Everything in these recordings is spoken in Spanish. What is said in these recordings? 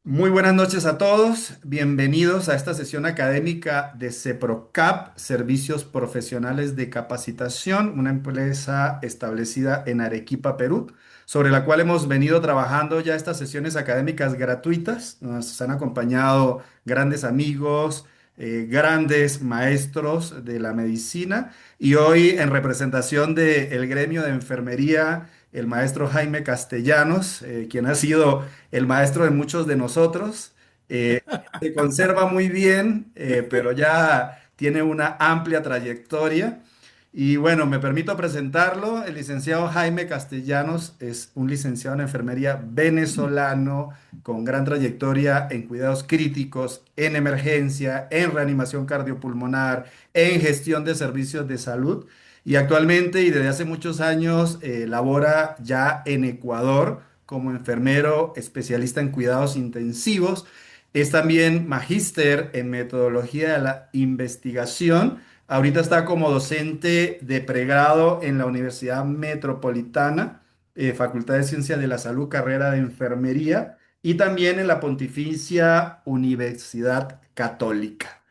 Muy buenas noches a todos. Bienvenidos a esta sesión académica de CEPROCAP, Servicios Profesionales de Capacitación, una empresa establecida en Arequipa, Perú, sobre la cual hemos venido trabajando ya estas sesiones académicas gratuitas. Nos han acompañado grandes amigos, grandes maestros de la medicina y hoy en representación del gremio de enfermería, el maestro Jaime Castellanos, quien ha sido el maestro de muchos de nosotros. eh, Se conserva muy bien, pero ya tiene una amplia trayectoria. Y bueno, me permito presentarlo. El licenciado Jaime Castellanos es un licenciado en enfermería venezolano con gran trayectoria en cuidados críticos, en emergencia, en reanimación cardiopulmonar, en gestión de servicios de salud. Y actualmente y desde hace muchos años labora ya en Ecuador como enfermero especialista en cuidados intensivos. Es también magíster en metodología de la investigación. Ahorita está como docente de pregrado en la Universidad Metropolitana, Facultad de Ciencias de la Salud, carrera de enfermería, y también en la Pontificia Universidad Católica.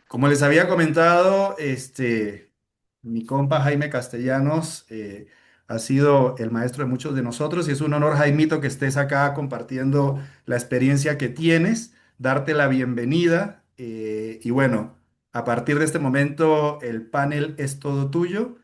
Como les había comentado, mi compa Jaime Castellanos ha sido el maestro de muchos de nosotros y es un honor, Jaimito, que estés acá compartiendo la experiencia que tienes, darte la bienvenida y bueno, a partir de este momento el panel es todo tuyo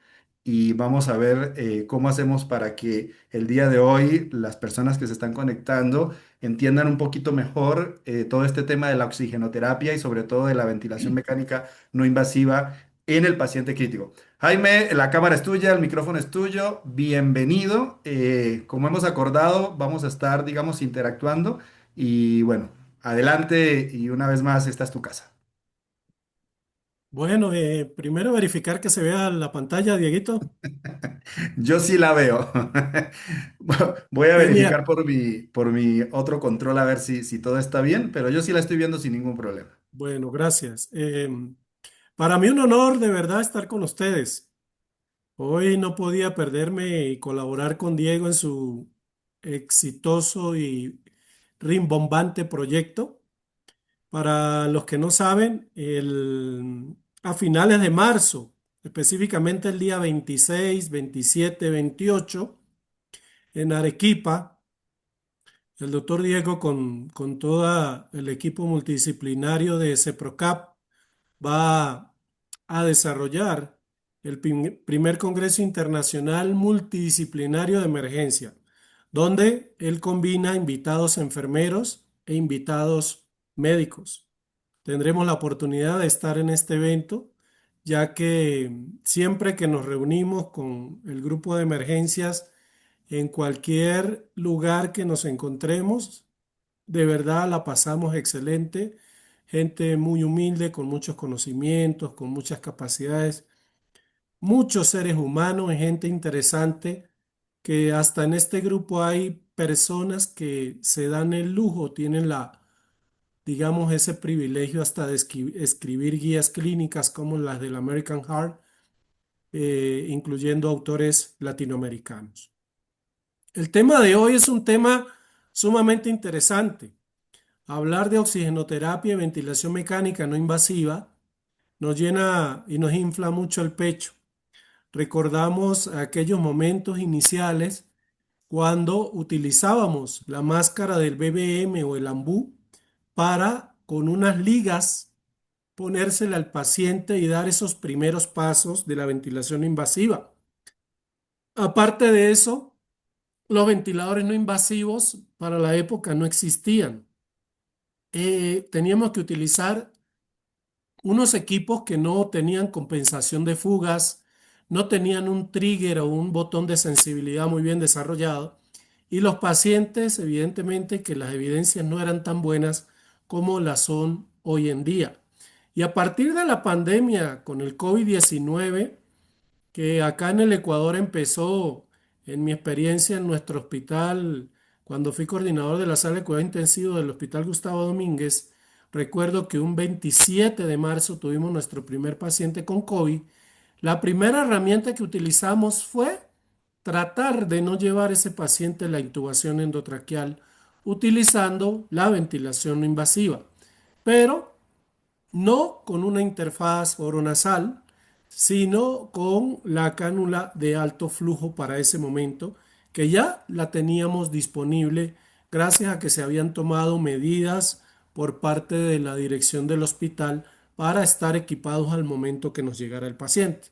y vamos a ver cómo hacemos para que el día de hoy las personas que se están conectando entiendan un poquito mejor todo este tema de la oxigenoterapia y sobre todo de la ventilación mecánica no invasiva en el paciente crítico. Jaime, la cámara es tuya, el micrófono es tuyo, bienvenido. Como hemos acordado, vamos a estar, digamos, interactuando y bueno, adelante y una vez más, esta es tu casa. Bueno, primero verificar que se vea la pantalla, Dieguito. Yo sí la veo. Voy a verificar Genial. por mi otro control a ver si todo está bien, pero yo sí la estoy viendo sin ningún problema. Bueno, gracias. Para mí un honor de verdad estar con ustedes. Hoy no podía perderme y colaborar con Diego en su exitoso y rimbombante proyecto. Para los que no saben, a finales de marzo, específicamente el día 26, 27, 28, en Arequipa, el doctor Diego con todo el equipo multidisciplinario de CEPROCAP va a desarrollar el primer Congreso Internacional Multidisciplinario de Emergencia, donde él combina invitados enfermeros e invitados médicos. Tendremos la oportunidad de estar en este evento, ya que siempre que nos reunimos con el grupo de emergencias, en cualquier lugar que nos encontremos, de verdad la pasamos excelente. Gente muy humilde, con muchos conocimientos, con muchas capacidades, muchos seres humanos, gente interesante, que hasta en este grupo hay personas que se dan el lujo, tienen digamos, ese privilegio hasta de escribir guías clínicas como las del American Heart, incluyendo autores latinoamericanos. El tema de hoy es un tema sumamente interesante. Hablar de oxigenoterapia y ventilación mecánica no invasiva nos llena y nos infla mucho el pecho. Recordamos aquellos momentos iniciales cuando utilizábamos la máscara del BBM o el ambú para con unas ligas ponérsela al paciente y dar esos primeros pasos de la ventilación invasiva. Aparte de eso, los ventiladores no invasivos para la época no existían. Teníamos que utilizar unos equipos que no tenían compensación de fugas, no tenían un trigger o un botón de sensibilidad muy bien desarrollado, y los pacientes, evidentemente, que las evidencias no eran tan buenas como las son hoy en día. Y a partir de la pandemia con el COVID-19, que acá en el Ecuador empezó, en mi experiencia en nuestro hospital, cuando fui coordinador de la sala de cuidado intensivo del Hospital Gustavo Domínguez, recuerdo que un 27 de marzo tuvimos nuestro primer paciente con COVID. La primera herramienta que utilizamos fue tratar de no llevar ese paciente la intubación endotraqueal utilizando la ventilación no invasiva, pero no con una interfaz oronasal, sino con la cánula de alto flujo para ese momento, que ya la teníamos disponible gracias a que se habían tomado medidas por parte de la dirección del hospital para estar equipados al momento que nos llegara el paciente.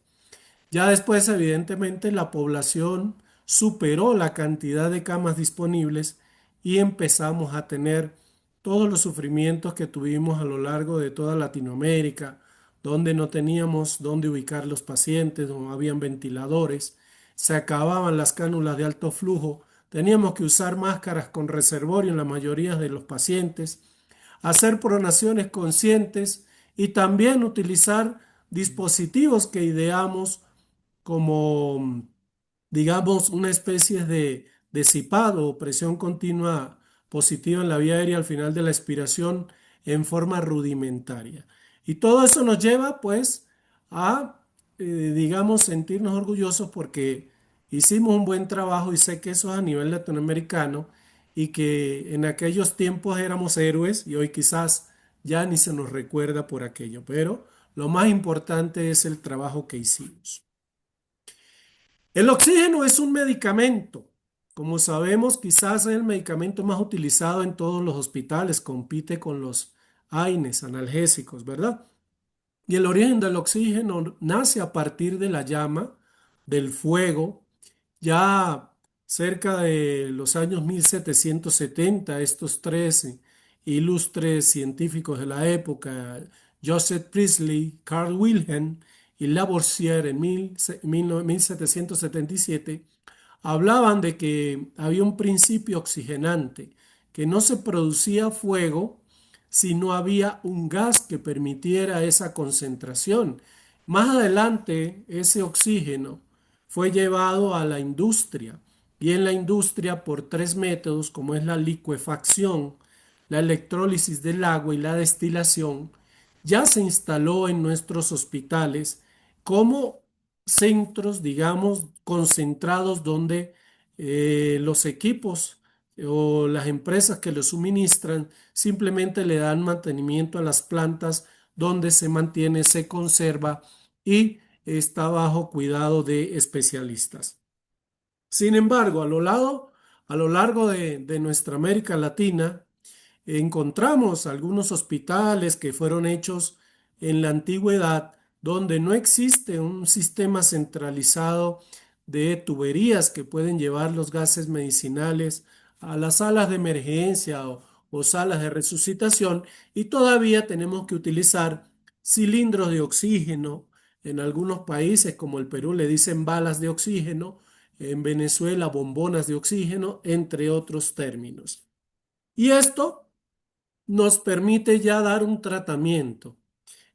Ya después, evidentemente, la población superó la cantidad de camas disponibles y empezamos a tener todos los sufrimientos que tuvimos a lo largo de toda Latinoamérica, donde no teníamos dónde ubicar los pacientes, no habían ventiladores, se acababan las cánulas de alto flujo, teníamos que usar máscaras con reservorio en la mayoría de los pacientes, hacer pronaciones conscientes y también utilizar dispositivos que ideamos como, digamos, una especie de cipado o presión continua positiva en la vía aérea al final de la expiración en forma rudimentaria. Y todo eso nos lleva, pues, a, digamos, sentirnos orgullosos porque hicimos un buen trabajo y sé que eso es a nivel latinoamericano y que en aquellos tiempos éramos héroes y hoy quizás ya ni se nos recuerda por aquello, pero lo más importante es el trabajo que hicimos. El oxígeno es un medicamento. Como sabemos, quizás es el medicamento más utilizado en todos los hospitales, compite con los AINES, analgésicos, ¿verdad? Y el origen del oxígeno nace a partir de la llama, del fuego. Ya cerca de los años 1770, estos tres ilustres científicos de la época, Joseph Priestley, Carl Wilhelm y Lavoisier en 1777, hablaban de que había un principio oxigenante, que no se producía fuego si no había un gas que permitiera esa concentración. Más adelante, ese oxígeno fue llevado a la industria y en la industria por tres métodos como es la licuefacción, la electrólisis del agua y la destilación, ya se instaló en nuestros hospitales como centros, digamos, concentrados donde los equipos o las empresas que lo suministran simplemente le dan mantenimiento a las plantas donde se mantiene, se conserva y está bajo cuidado de especialistas. Sin embargo, a lo largo de nuestra América Latina, encontramos algunos hospitales que fueron hechos en la antigüedad donde no existe un sistema centralizado de tuberías que pueden llevar los gases medicinales a las salas de emergencia o salas de resucitación y todavía tenemos que utilizar cilindros de oxígeno. En algunos países como el Perú le dicen balas de oxígeno, en Venezuela bombonas de oxígeno, entre otros términos. Y esto nos permite ya dar un tratamiento.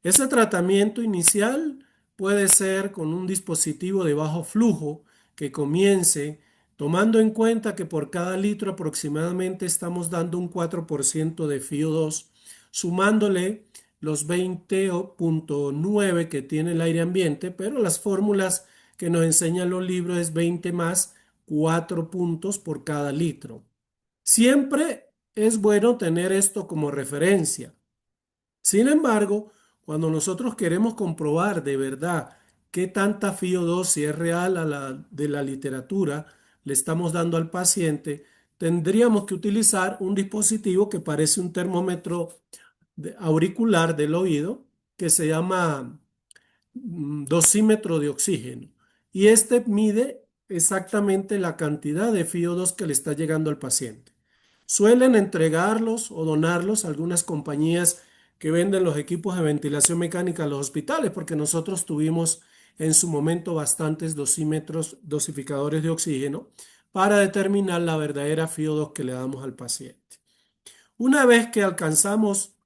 Ese tratamiento inicial puede ser con un dispositivo de bajo flujo que comience tomando en cuenta que por cada litro aproximadamente estamos dando un 4% de FiO2, sumándole los 20,9 que tiene el aire ambiente, pero las fórmulas que nos enseñan los libros es 20 más 4 puntos por cada litro. Siempre es bueno tener esto como referencia. Sin embargo, cuando nosotros queremos comprobar de verdad qué tanta FiO2, si es real a la de la literatura, le estamos dando al paciente, tendríamos que utilizar un dispositivo que parece un termómetro auricular del oído, que se llama dosímetro de oxígeno. Y este mide exactamente la cantidad de FiO2 que le está llegando al paciente. Suelen entregarlos o donarlos a algunas compañías que venden los equipos de ventilación mecánica a los hospitales, porque nosotros tuvimos en su momento bastantes dosímetros, dosificadores de oxígeno, para determinar la verdadera FiO2 que le damos al paciente. Una vez que alcanzamos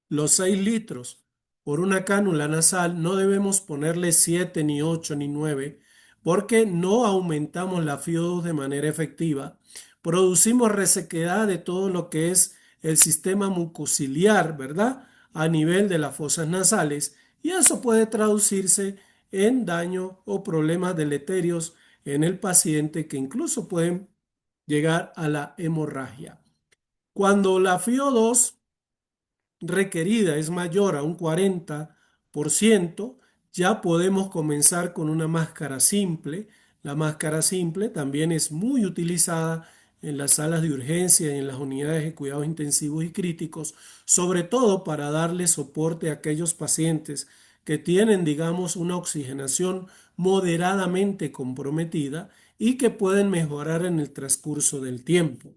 los 6 litros por una cánula nasal, no debemos ponerle 7 ni 8 ni 9 porque no aumentamos la FiO2 de manera efectiva. Producimos resequedad de todo lo que es el sistema mucociliar, ¿verdad? A nivel de las fosas nasales y eso puede traducirse en daño o problemas deleterios en el paciente que incluso pueden llegar a la hemorragia. Cuando la FiO2 requerida es mayor a un 40%, ya podemos comenzar con una máscara simple. La máscara simple también es muy utilizada en las salas de urgencia y en las unidades de cuidados intensivos y críticos, sobre todo para darle soporte a aquellos pacientes que tienen, digamos, una oxigenación moderadamente comprometida y que pueden mejorar en el transcurso del tiempo.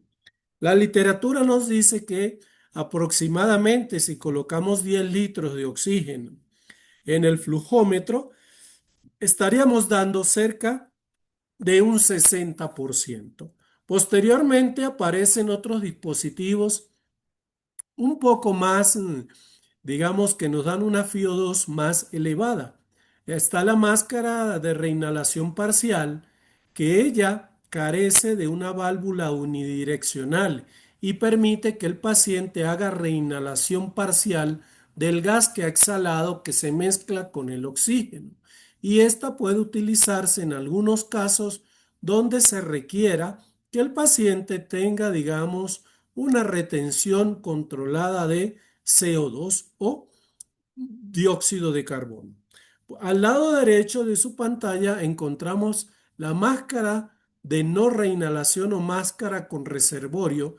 La literatura nos dice que aproximadamente si colocamos 10 litros de oxígeno en el flujómetro, estaríamos dando cerca de un 60%. Posteriormente aparecen otros dispositivos un poco más, digamos que nos dan una FiO2 más elevada. Está la máscara de reinhalación parcial, que ella carece de una válvula unidireccional y permite que el paciente haga reinhalación parcial del gas que ha exhalado que se mezcla con el oxígeno. Y esta puede utilizarse en algunos casos donde se requiera que el paciente tenga, digamos, una retención controlada de CO2 o dióxido de carbono. Al lado derecho de su pantalla encontramos la máscara de no reinhalación o máscara con reservorio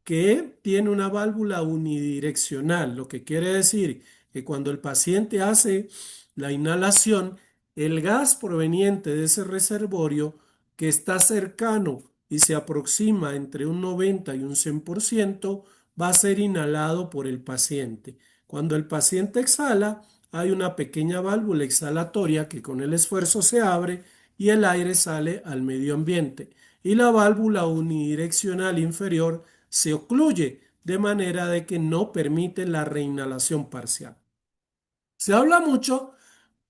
que tiene una válvula unidireccional, lo que quiere decir que cuando el paciente hace la inhalación, el gas proveniente de ese reservorio que está cercano y se aproxima entre un 90 y un 100% va a ser inhalado por el paciente. Cuando el paciente exhala, hay una pequeña válvula exhalatoria que con el esfuerzo se abre y el aire sale al medio ambiente. Y la válvula unidireccional inferior se ocluye de manera de que no permite la reinhalación parcial. Se habla mucho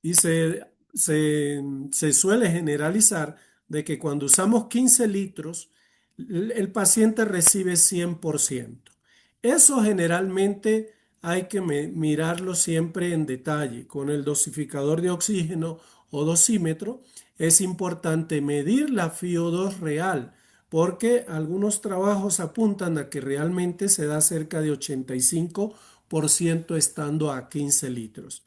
y se suele generalizar de que cuando usamos 15 litros, el paciente recibe 100%. Eso generalmente hay que mirarlo siempre en detalle. Con el dosificador de oxígeno o dosímetro es importante medir la FiO2 real porque algunos trabajos apuntan a que realmente se da cerca de 85% estando a 15 litros.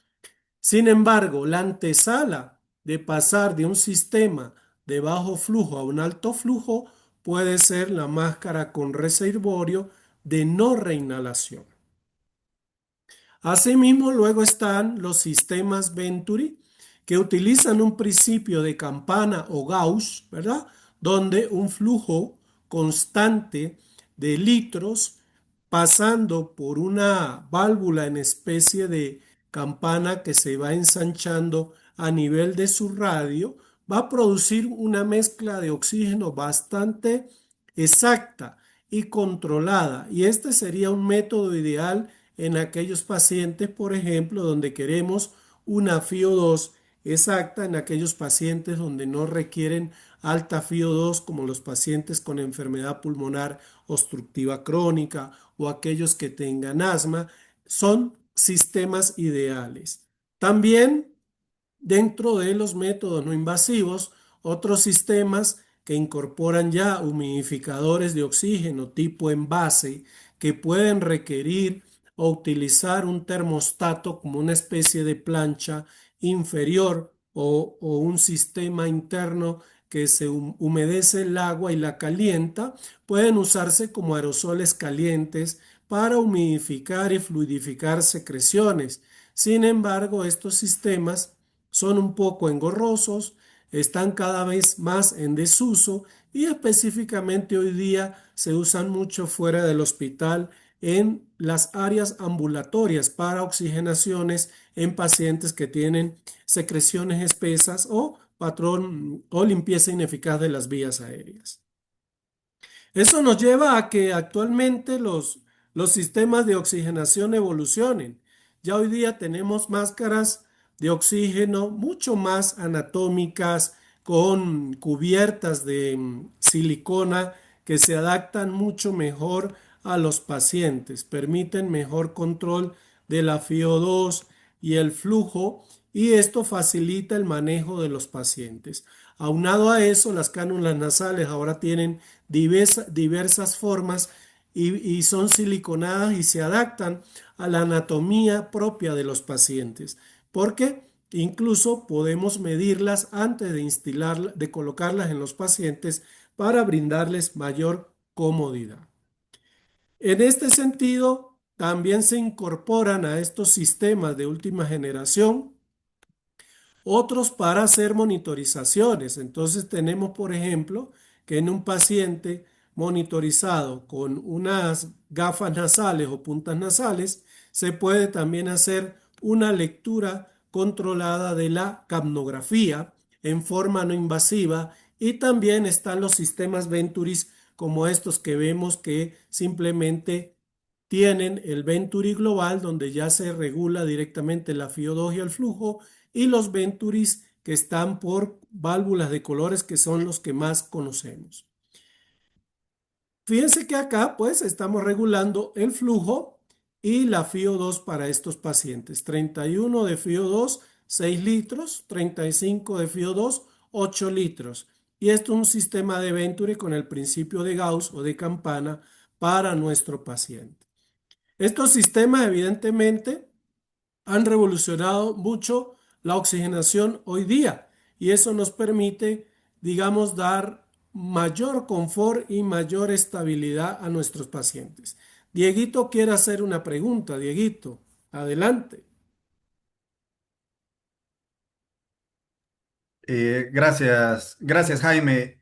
Sin embargo, la antesala de pasar de un sistema de bajo flujo a un alto flujo puede ser la máscara con reservorio de no reinhalación. Asimismo, luego están los sistemas Venturi que utilizan un principio de campana o Gauss, ¿verdad? Donde un flujo constante de litros pasando por una válvula en especie de campana que se va ensanchando a nivel de su radio, va a producir una mezcla de oxígeno bastante exacta y controlada. Y este sería un método ideal en aquellos pacientes, por ejemplo, donde queremos una FiO2 exacta, en aquellos pacientes donde no requieren alta FiO2, como los pacientes con enfermedad pulmonar obstructiva crónica o aquellos que tengan asma, son sistemas ideales. También dentro de los métodos no invasivos, otros sistemas que incorporan ya humidificadores de oxígeno tipo envase que pueden requerir o utilizar un termostato como una especie de plancha inferior o un sistema interno que se humedece el agua y la calienta, pueden usarse como aerosoles calientes para humidificar y fluidificar secreciones. Sin embargo, estos sistemas son un poco engorrosos, están cada vez más en desuso y específicamente hoy día se usan mucho fuera del hospital en las áreas ambulatorias para oxigenaciones en pacientes que tienen secreciones espesas o patrón o limpieza ineficaz de las vías aéreas. Eso nos lleva a que actualmente los sistemas de oxigenación evolucionen. Ya hoy día tenemos máscaras de oxígeno mucho más anatómicas, con cubiertas de silicona que se adaptan mucho mejor a los pacientes, permiten mejor control de la FiO2 y el flujo, y esto facilita el manejo de los pacientes. Aunado a eso, las cánulas nasales ahora tienen diversas formas y son siliconadas y se adaptan a la anatomía propia de los pacientes, porque incluso podemos medirlas antes de de colocarlas en los pacientes para brindarles mayor comodidad. En este sentido, también se incorporan a estos sistemas de última generación otros para hacer monitorizaciones. Entonces tenemos, por ejemplo, que en un paciente monitorizado con unas gafas nasales o puntas nasales, se puede también hacer una lectura controlada de la capnografía en forma no invasiva, y también están los sistemas Venturis como estos que vemos que simplemente tienen el Venturi global, donde ya se regula directamente la FIO2 y el flujo, y los Venturis que están por válvulas de colores, que son los que más conocemos. Fíjense que acá pues estamos regulando el flujo y la FIO2 para estos pacientes. 31 de FIO2, 6 litros, 35 de FIO2, 8 litros. Y esto es un sistema de Venturi con el principio de Gauss o de campana para nuestro paciente. Estos sistemas evidentemente han revolucionado mucho la oxigenación hoy día, y eso nos permite, digamos, dar mayor confort y mayor estabilidad a nuestros pacientes. Dieguito quiere hacer una pregunta. Dieguito, adelante. Gracias Jaime.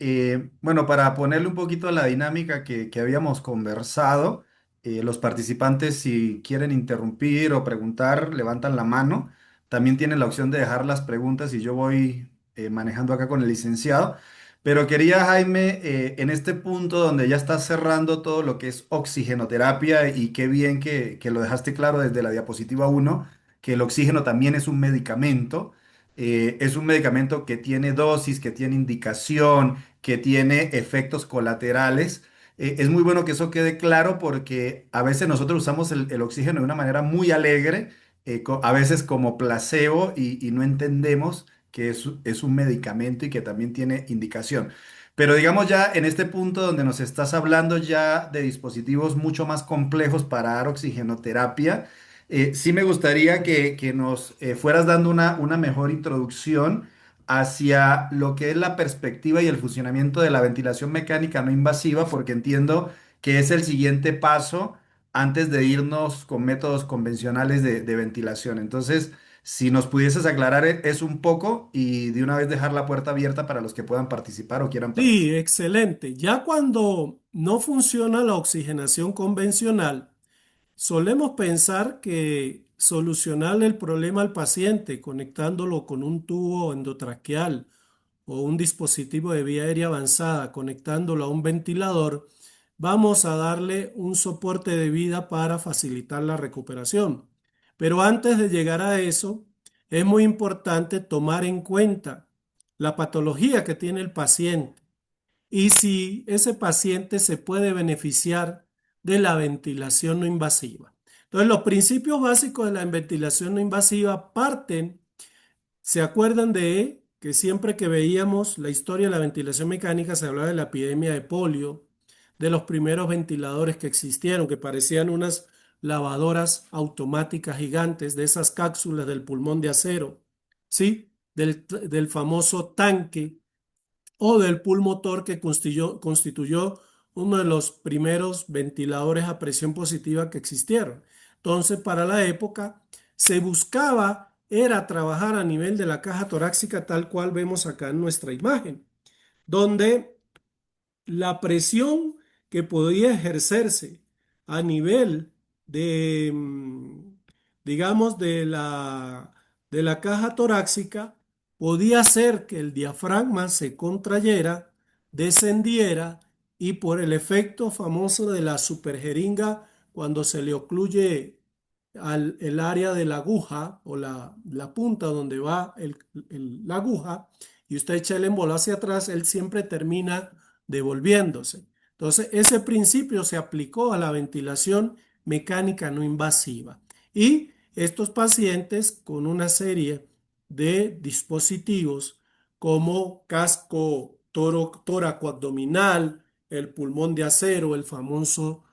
Bueno, para ponerle un poquito a la dinámica que habíamos conversado, los participantes si quieren interrumpir o preguntar, levantan la mano. También tienen la opción de dejar las preguntas y yo voy manejando acá con el licenciado. Pero quería, Jaime, en este punto donde ya estás cerrando todo lo que es oxigenoterapia y qué bien que lo dejaste claro desde la diapositiva uno, que el oxígeno también es un medicamento. Es un medicamento que tiene dosis, que tiene indicación, que tiene efectos colaterales. Es muy bueno que eso quede claro porque a veces nosotros usamos el oxígeno de una manera muy alegre, a veces como placebo y no entendemos que es un medicamento y que también tiene indicación. Pero digamos ya en este punto donde nos estás hablando ya de dispositivos mucho más complejos para dar oxigenoterapia. Sí me gustaría que nos fueras dando una mejor introducción hacia lo que es la perspectiva y el funcionamiento de la ventilación mecánica no invasiva, porque entiendo que es el siguiente paso antes de irnos con métodos convencionales de ventilación. Entonces, si nos pudieses aclarar eso un poco y de una vez dejar la puerta abierta para los que puedan participar o quieran participar. Sí, excelente. Ya cuando no funciona la oxigenación convencional, solemos pensar que solucionarle el problema al paciente conectándolo con un tubo endotraqueal o un dispositivo de vía aérea avanzada, conectándolo a un ventilador, vamos a darle un soporte de vida para facilitar la recuperación. Pero antes de llegar a eso, es muy importante tomar en cuenta la patología que tiene el paciente y si ese paciente se puede beneficiar de la ventilación no invasiva. Entonces, los principios básicos de la ventilación no invasiva parten. ¿Se acuerdan de que siempre que veíamos la historia de la ventilación mecánica se hablaba de la epidemia de polio, de los primeros ventiladores que existieron, que parecían unas lavadoras automáticas gigantes, de esas cápsulas del pulmón de acero, ¿sí? Del famoso tanque o del pulmotor que constituyó uno de los primeros ventiladores a presión positiva que existieron? Entonces, para la época se buscaba era trabajar a nivel de la caja torácica tal cual vemos acá en nuestra imagen, donde la presión que podía ejercerse a nivel de, digamos, de la caja torácica podía hacer que el diafragma se contrayera, descendiera, y por el efecto famoso de la superjeringa, cuando se le ocluye el área de la aguja o la punta donde va la aguja, y usted echa el émbolo hacia atrás, él siempre termina devolviéndose. Entonces, ese principio se aplicó a la ventilación mecánica no invasiva. Y estos pacientes con una serie de dispositivos como casco tóraco abdominal, el pulmón de acero, el famoso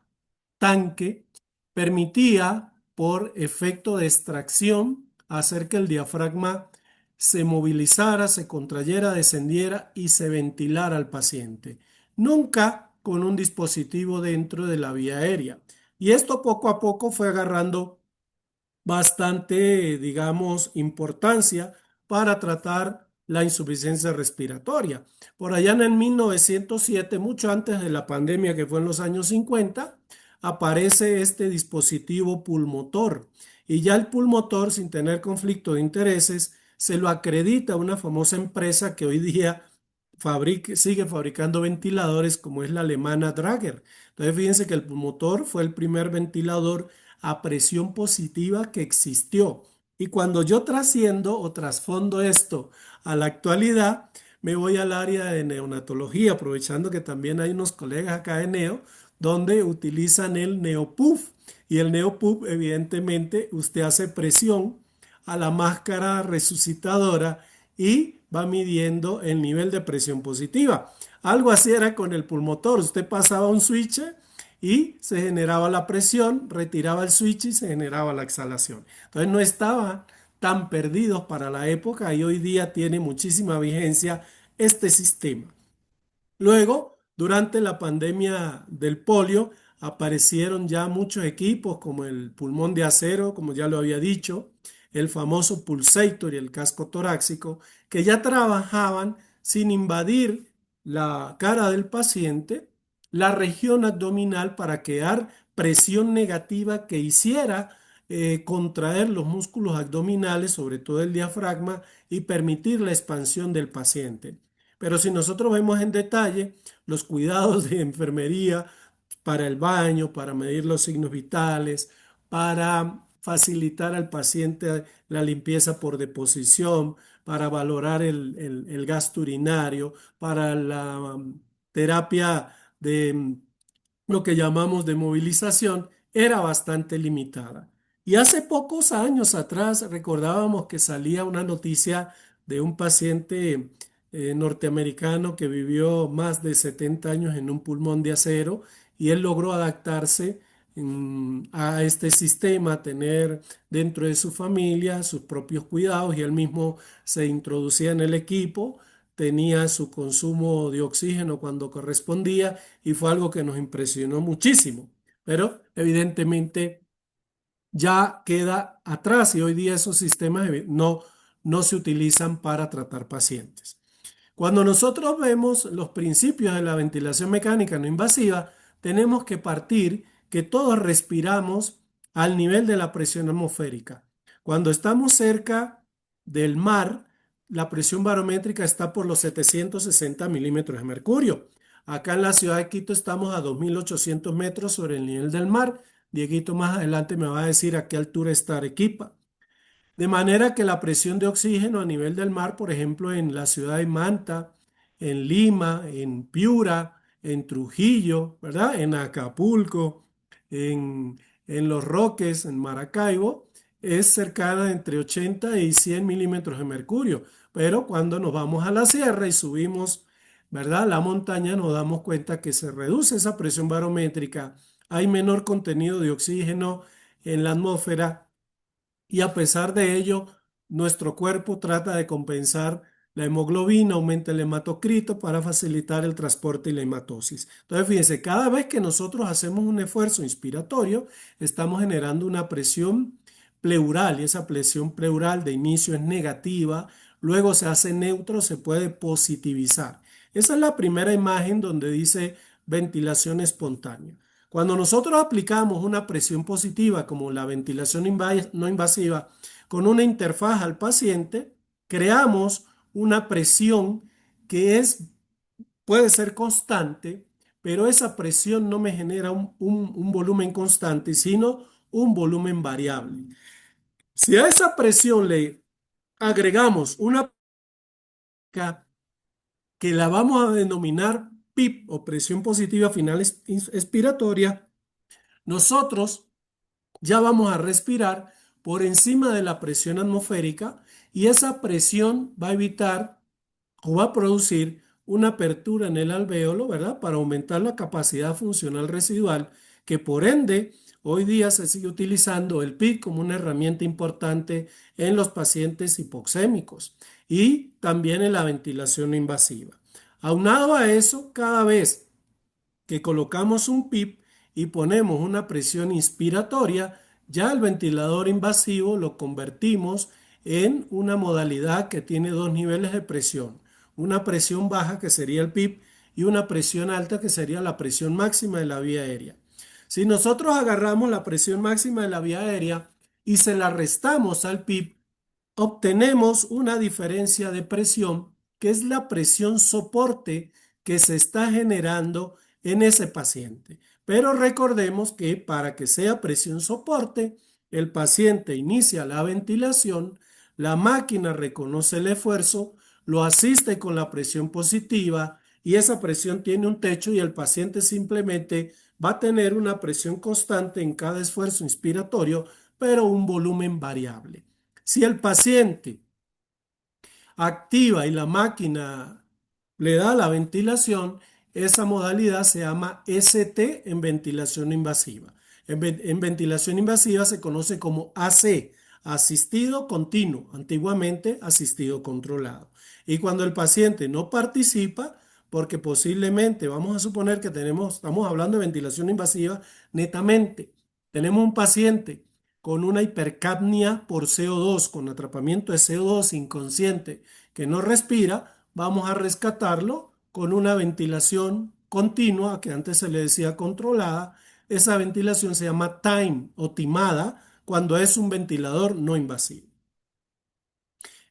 tanque permitía, por efecto de extracción, hacer que el diafragma se movilizara, se contrayera, descendiera y se ventilara al paciente. Nunca con un dispositivo dentro de la vía aérea. Y esto poco a poco fue agarrando bastante, digamos, importancia para tratar la insuficiencia respiratoria. Por allá en el 1907, mucho antes de la pandemia que fue en los años 50, aparece este dispositivo pulmotor. Y ya el pulmotor, sin tener conflicto de intereses, se lo acredita a una famosa empresa que hoy día sigue fabricando ventiladores como es la alemana Drager. Entonces fíjense que el pulmotor fue el primer ventilador a presión positiva que existió. Y cuando yo trasciendo o trasfondo esto a la actualidad, me voy al área de neonatología, aprovechando que también hay unos colegas acá de Neo, donde utilizan el NeoPuff. Y el NeoPuff, evidentemente, usted hace presión a la máscara resucitadora y va midiendo el nivel de presión positiva. Algo así era con el pulmotor. Usted pasaba un switch y se generaba la presión, retiraba el switch y se generaba la exhalación. Entonces no estaban tan perdidos para la época y hoy día tiene muchísima vigencia este sistema. Luego, durante la pandemia del polio, aparecieron ya muchos equipos como el pulmón de acero, como ya lo había dicho, el famoso pulsator y el casco torácico, que ya trabajaban sin invadir la cara del paciente, la región abdominal para crear presión negativa que hiciera contraer los músculos abdominales, sobre todo el diafragma, y permitir la expansión del paciente. Pero si nosotros vemos en detalle los cuidados de enfermería para el baño, para medir los signos vitales, para facilitar al paciente la limpieza por deposición, para valorar el gasto urinario, para la terapia de lo que llamamos de movilización, era bastante limitada. Y hace pocos años atrás recordábamos que salía una noticia de un paciente norteamericano que vivió más de 70 años en un pulmón de acero y él logró adaptarse a este sistema, tener dentro de su familia sus propios cuidados y él mismo se introducía en el equipo, tenía su consumo de oxígeno cuando correspondía y fue algo que nos impresionó muchísimo. Pero evidentemente ya queda atrás y hoy día esos sistemas no se utilizan para tratar pacientes. Cuando nosotros vemos los principios de la ventilación mecánica no invasiva, tenemos que partir que todos respiramos al nivel de la presión atmosférica. Cuando estamos cerca del mar, la presión barométrica está por los 760 milímetros de mercurio. Acá en la ciudad de Quito estamos a 2.800 metros sobre el nivel del mar. Dieguito más adelante me va a decir a qué altura está Arequipa. De manera que la presión de oxígeno a nivel del mar, por ejemplo, en la ciudad de Manta, en Lima, en Piura, en Trujillo, ¿verdad? En Acapulco, en Los Roques, en Maracaibo, es cercana de entre 80 y 100 milímetros de mercurio. Pero cuando nos vamos a la sierra y subimos, ¿verdad? La montaña, nos damos cuenta que se reduce esa presión barométrica, hay menor contenido de oxígeno en la atmósfera y a pesar de ello, nuestro cuerpo trata de compensar la hemoglobina, aumenta el hematocrito para facilitar el transporte y la hematosis. Entonces, fíjense, cada vez que nosotros hacemos un esfuerzo inspiratorio, estamos generando una presión pleural y esa presión pleural de inicio es negativa, luego se hace neutro, se puede positivizar. Esa es la primera imagen donde dice ventilación espontánea. Cuando nosotros aplicamos una presión positiva como la ventilación no invasiva con una interfaz al paciente, creamos una presión que puede ser constante, pero esa presión no me genera un volumen constante, sino un volumen variable. Si a esa presión le agregamos una que la vamos a denominar PIP o presión positiva final expiratoria, nosotros ya vamos a respirar por encima de la presión atmosférica y esa presión va a evitar o va a producir una apertura en el alvéolo, ¿verdad? Para aumentar la capacidad funcional residual que por ende hoy día se sigue utilizando el PIC como una herramienta importante en los pacientes hipoxémicos y también en la ventilación no invasiva. Aunado a eso, cada vez que colocamos un PIP y ponemos una presión inspiratoria, ya el ventilador invasivo lo convertimos en una modalidad que tiene dos niveles de presión. Una presión baja que sería el PIP y una presión alta que sería la presión máxima de la vía aérea. Si nosotros agarramos la presión máxima de la vía aérea y se la restamos al PIP, obtenemos una diferencia de presión que es la presión soporte que se está generando en ese paciente. Pero recordemos que para que sea presión soporte, el paciente inicia la ventilación, la máquina reconoce el esfuerzo, lo asiste con la presión positiva y esa presión tiene un techo y el paciente simplemente va a tener una presión constante en cada esfuerzo inspiratorio, pero un volumen variable. Si el paciente activa y la máquina le da la ventilación, esa modalidad se llama ST en ventilación invasiva. En ventilación invasiva se conoce como AC, asistido continuo, antiguamente asistido controlado. Y cuando el paciente no participa, porque posiblemente, vamos a suponer que estamos hablando de ventilación invasiva netamente, tenemos un paciente con una hipercapnia por CO2, con atrapamiento de CO2 inconsciente, que no respira, vamos a rescatarlo con una ventilación continua, que antes se le decía controlada. Esa ventilación se llama time o timada cuando es un ventilador no invasivo.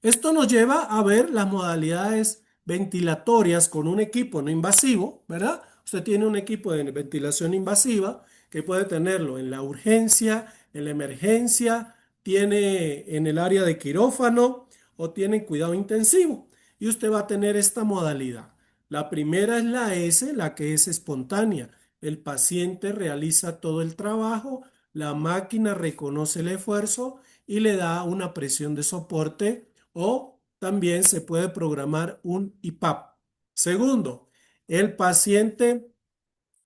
Esto nos lleva a ver las modalidades ventilatorias con un equipo no invasivo, ¿verdad? Usted tiene un equipo de ventilación invasiva que puede tenerlo en la urgencia, en la emergencia, tiene en el área de quirófano o tiene en cuidado intensivo. Y usted va a tener esta modalidad. La primera es la S, la que es espontánea. El paciente realiza todo el trabajo, la máquina reconoce el esfuerzo y le da una presión de soporte o también se puede programar un IPAP. Segundo, el paciente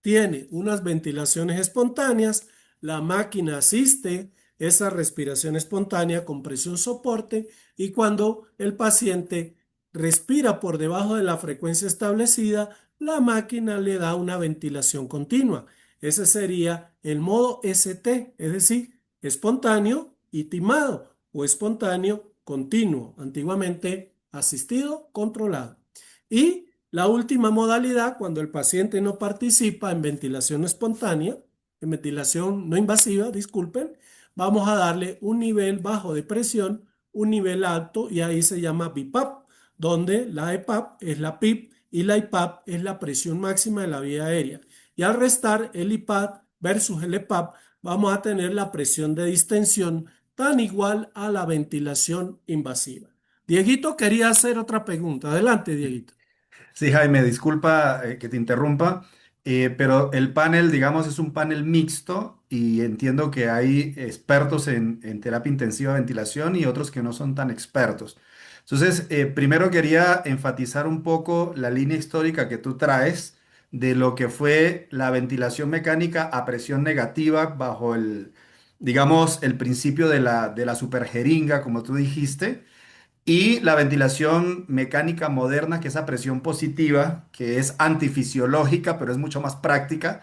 tiene unas ventilaciones espontáneas, la máquina asiste esa respiración espontánea con presión soporte y cuando el paciente respira por debajo de la frecuencia establecida, la máquina le da una ventilación continua. Ese sería el modo ST, es decir, espontáneo y timado o espontáneo continuo, antiguamente asistido controlado. Y la última modalidad, cuando el paciente no participa en ventilación espontánea, en ventilación no invasiva, disculpen, vamos a darle un nivel bajo de presión, un nivel alto y ahí se llama BIPAP, donde la EPAP es la PIP y la IPAP es la presión máxima de la vía aérea. Y al restar el IPAP versus el EPAP, vamos a tener la presión de distensión tan igual a la ventilación invasiva. Dieguito quería hacer otra pregunta. Adelante, Dieguito. Sí, Jaime, disculpa que te interrumpa, pero el panel, digamos, es un panel mixto y entiendo que hay expertos en terapia intensiva de ventilación y otros que no son tan expertos. Entonces, primero quería enfatizar un poco la línea histórica que tú traes de lo que fue la ventilación mecánica a presión negativa bajo digamos, el principio de la superjeringa, como tú dijiste. Y la ventilación mecánica moderna, que es a presión positiva, que es antifisiológica, pero es mucho más práctica.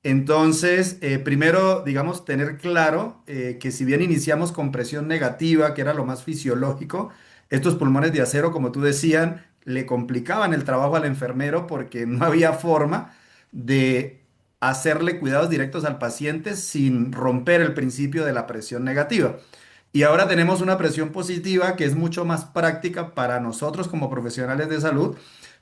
Entonces, primero, digamos, tener claro que si bien iniciamos con presión negativa, que era lo más fisiológico, estos pulmones de acero, como tú decían, le complicaban el trabajo al enfermero porque no había forma de hacerle cuidados directos al paciente sin romper el principio de la presión negativa. Y ahora tenemos una presión positiva que es mucho más práctica para nosotros como profesionales de salud,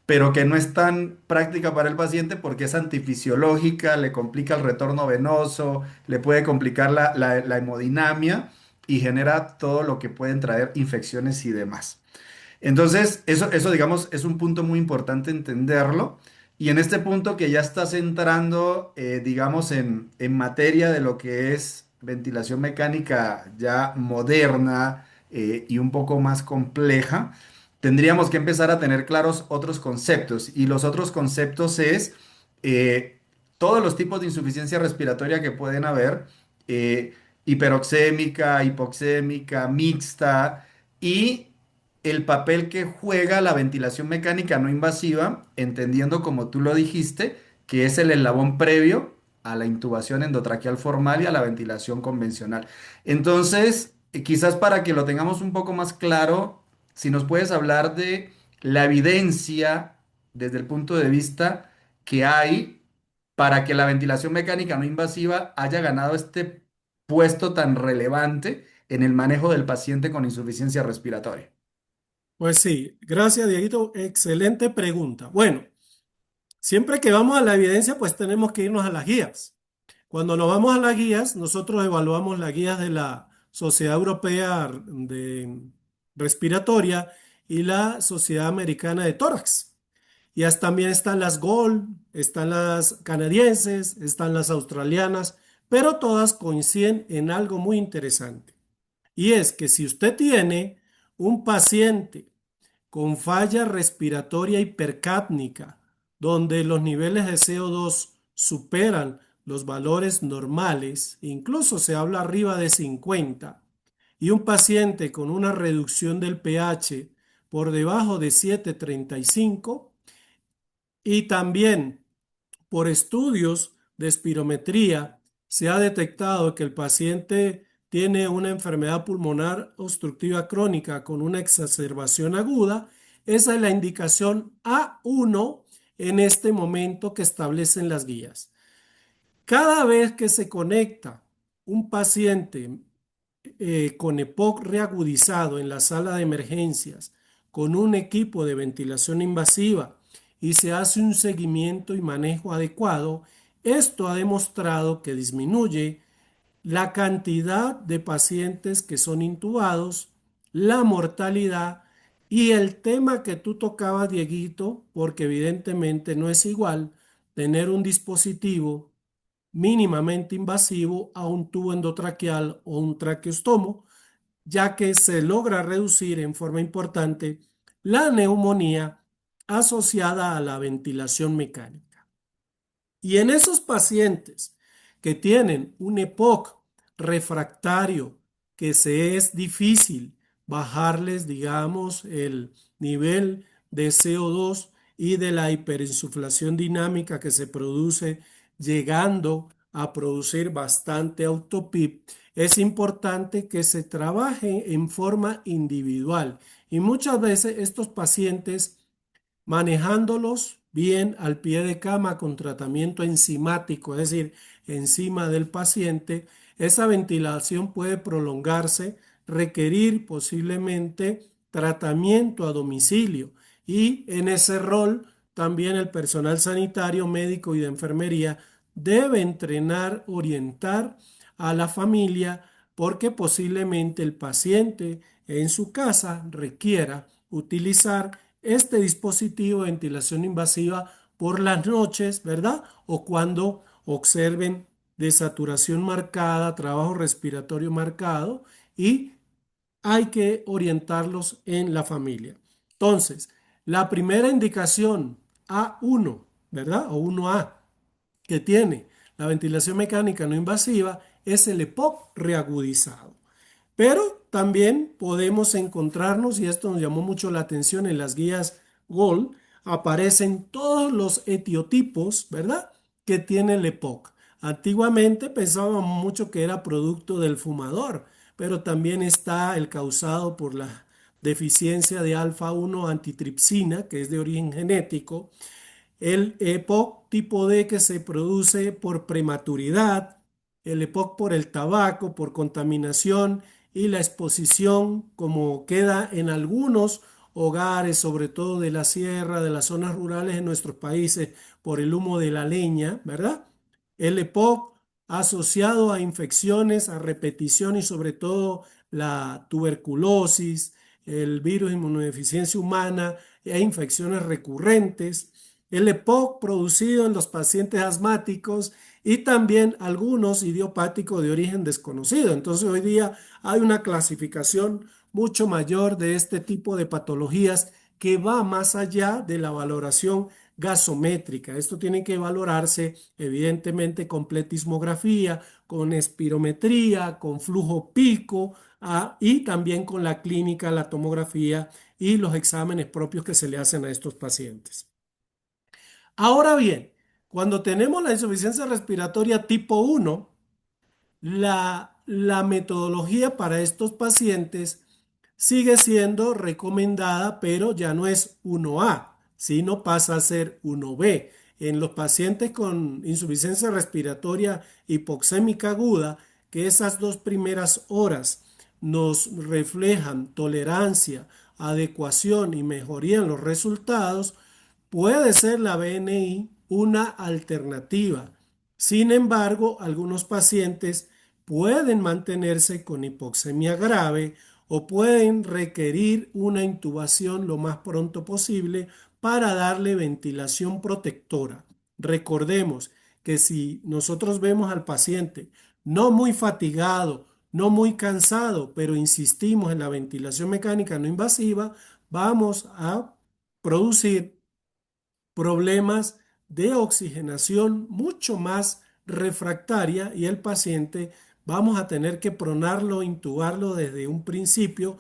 pero que no es tan práctica para el paciente porque es antifisiológica, le complica el retorno venoso, le puede complicar la hemodinamia y genera todo lo que pueden traer infecciones y demás. Entonces, eso, digamos, es un punto muy importante entenderlo. Y en este punto que ya estás entrando, digamos, en materia de lo que es ventilación mecánica ya moderna y un poco más compleja, tendríamos que empezar a tener claros otros conceptos. Y los otros conceptos es, eh, todos los tipos de insuficiencia respiratoria que pueden haber, eh, hiperoxémica, hipoxémica, mixta, y el papel que juega la ventilación mecánica no invasiva, entendiendo como tú lo dijiste, que es el eslabón previo a la intubación endotraqueal formal y a la ventilación convencional. Entonces, quizás para que lo tengamos un poco más claro, si nos puedes hablar de la evidencia desde el punto de vista que hay para que la ventilación mecánica no invasiva haya ganado este puesto tan relevante en el manejo del paciente con insuficiencia respiratoria. Pues sí, gracias, Dieguito. Excelente pregunta. Bueno, siempre que vamos a la evidencia, pues tenemos que irnos a las guías. Cuando nos vamos a las guías, nosotros evaluamos las guías de la Sociedad Europea de Respiratoria y la Sociedad Americana de Tórax. Y también están las Gold, están las canadienses, están las australianas, pero todas coinciden en algo muy interesante. Y es que si usted tiene un paciente con falla respiratoria hipercápnica, donde los niveles de CO2 superan los valores normales, incluso se habla arriba de 50, y un paciente con una reducción del pH por debajo de 7,35, y también por estudios de espirometría se ha detectado que el paciente tiene una enfermedad pulmonar obstructiva crónica con una exacerbación aguda. Esa es la indicación A1 en este momento que establecen las guías. Cada vez que se conecta un paciente con EPOC reagudizado en la sala de emergencias con un equipo de ventilación invasiva y se hace un seguimiento y manejo adecuado, esto ha demostrado que disminuye la cantidad de pacientes que son intubados, la mortalidad y el tema que tú tocabas, Dieguito, porque evidentemente no es igual tener un dispositivo mínimamente invasivo a un tubo endotraqueal o un traqueostomo, ya que se logra reducir en forma importante la neumonía asociada a la ventilación mecánica. Y en esos pacientes que tienen un EPOC refractario, que se es difícil bajarles, digamos, el nivel de CO2 y de la hiperinsuflación dinámica que se produce llegando a producir bastante autopip, es importante que se trabaje en forma individual. Y muchas veces estos pacientes manejándolos bien al pie de cama con tratamiento enzimático, es decir, encima del paciente, esa ventilación puede prolongarse, requerir posiblemente tratamiento a domicilio y en ese rol también el personal sanitario, médico y de enfermería debe entrenar, orientar a la familia porque posiblemente el paciente en su casa requiera utilizar este dispositivo de ventilación invasiva por las noches, ¿verdad? O cuando observen desaturación marcada, trabajo respiratorio marcado y hay que orientarlos en la familia. Entonces, la primera indicación A1, ¿verdad? O 1A que tiene la ventilación mecánica no invasiva es el EPOC reagudizado. Pero también podemos encontrarnos, y esto nos llamó mucho la atención en las guías Gold, aparecen todos los etiotipos, ¿verdad? Que tiene el EPOC. Antiguamente pensábamos mucho que era producto del fumador, pero también está el causado por la deficiencia de alfa-1 antitripsina, que es de origen genético, el EPOC tipo D que se produce por prematuridad, el EPOC por el tabaco, por contaminación y la exposición como queda en algunos hogares, sobre todo de la sierra, de las zonas rurales de nuestros países, por el humo de la leña, ¿verdad? El EPOC asociado a infecciones, a repetición y sobre todo la tuberculosis, el virus de inmunodeficiencia humana e infecciones recurrentes, el EPOC producido en los pacientes asmáticos y también algunos idiopáticos de origen desconocido. Entonces hoy día hay una clasificación mucho mayor de este tipo de patologías que va más allá de la valoración gasométrica. Esto tiene que valorarse evidentemente con pletismografía, con espirometría, con flujo pico, y también con la clínica, la tomografía y los exámenes propios que se le hacen a estos pacientes. Ahora bien, cuando tenemos la insuficiencia respiratoria tipo 1, la metodología para estos pacientes sigue siendo recomendada, pero ya no es 1A, sino pasa a ser 1B. En los pacientes con insuficiencia respiratoria hipoxémica aguda, que esas 2 primeras horas nos reflejan tolerancia, adecuación y mejoría en los resultados, puede ser la BNI una alternativa. Sin embargo, algunos pacientes pueden mantenerse con hipoxemia grave o pueden requerir una intubación lo más pronto posible para darle ventilación protectora. Recordemos que si nosotros vemos al paciente no muy fatigado, no muy cansado, pero insistimos en la ventilación mecánica no invasiva, vamos a producir problemas de oxigenación mucho más refractaria y el paciente vamos a tener que pronarlo, intubarlo desde un principio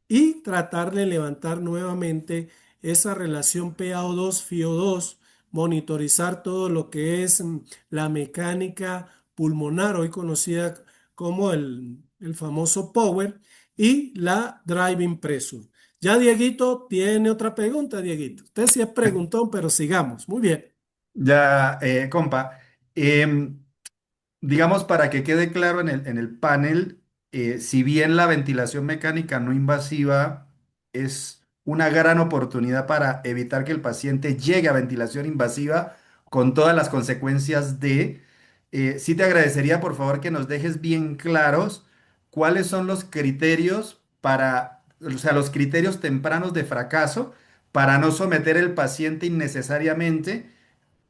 y tratar de levantar nuevamente esa relación PaO2, FiO2, monitorizar todo lo que es la mecánica pulmonar, hoy conocida como el famoso POWER, y la Driving Pressure. Ya Dieguito tiene otra pregunta, Dieguito. Usted sí es preguntón, pero sigamos. Muy bien. Ya, compa. em, Digamos, para que quede claro en el panel, si bien la ventilación mecánica no invasiva es una gran oportunidad para evitar que el paciente llegue a ventilación invasiva con todas las consecuencias sí te agradecería por favor que nos dejes bien claros cuáles son los criterios o sea, los criterios tempranos de fracaso para no someter el paciente innecesariamente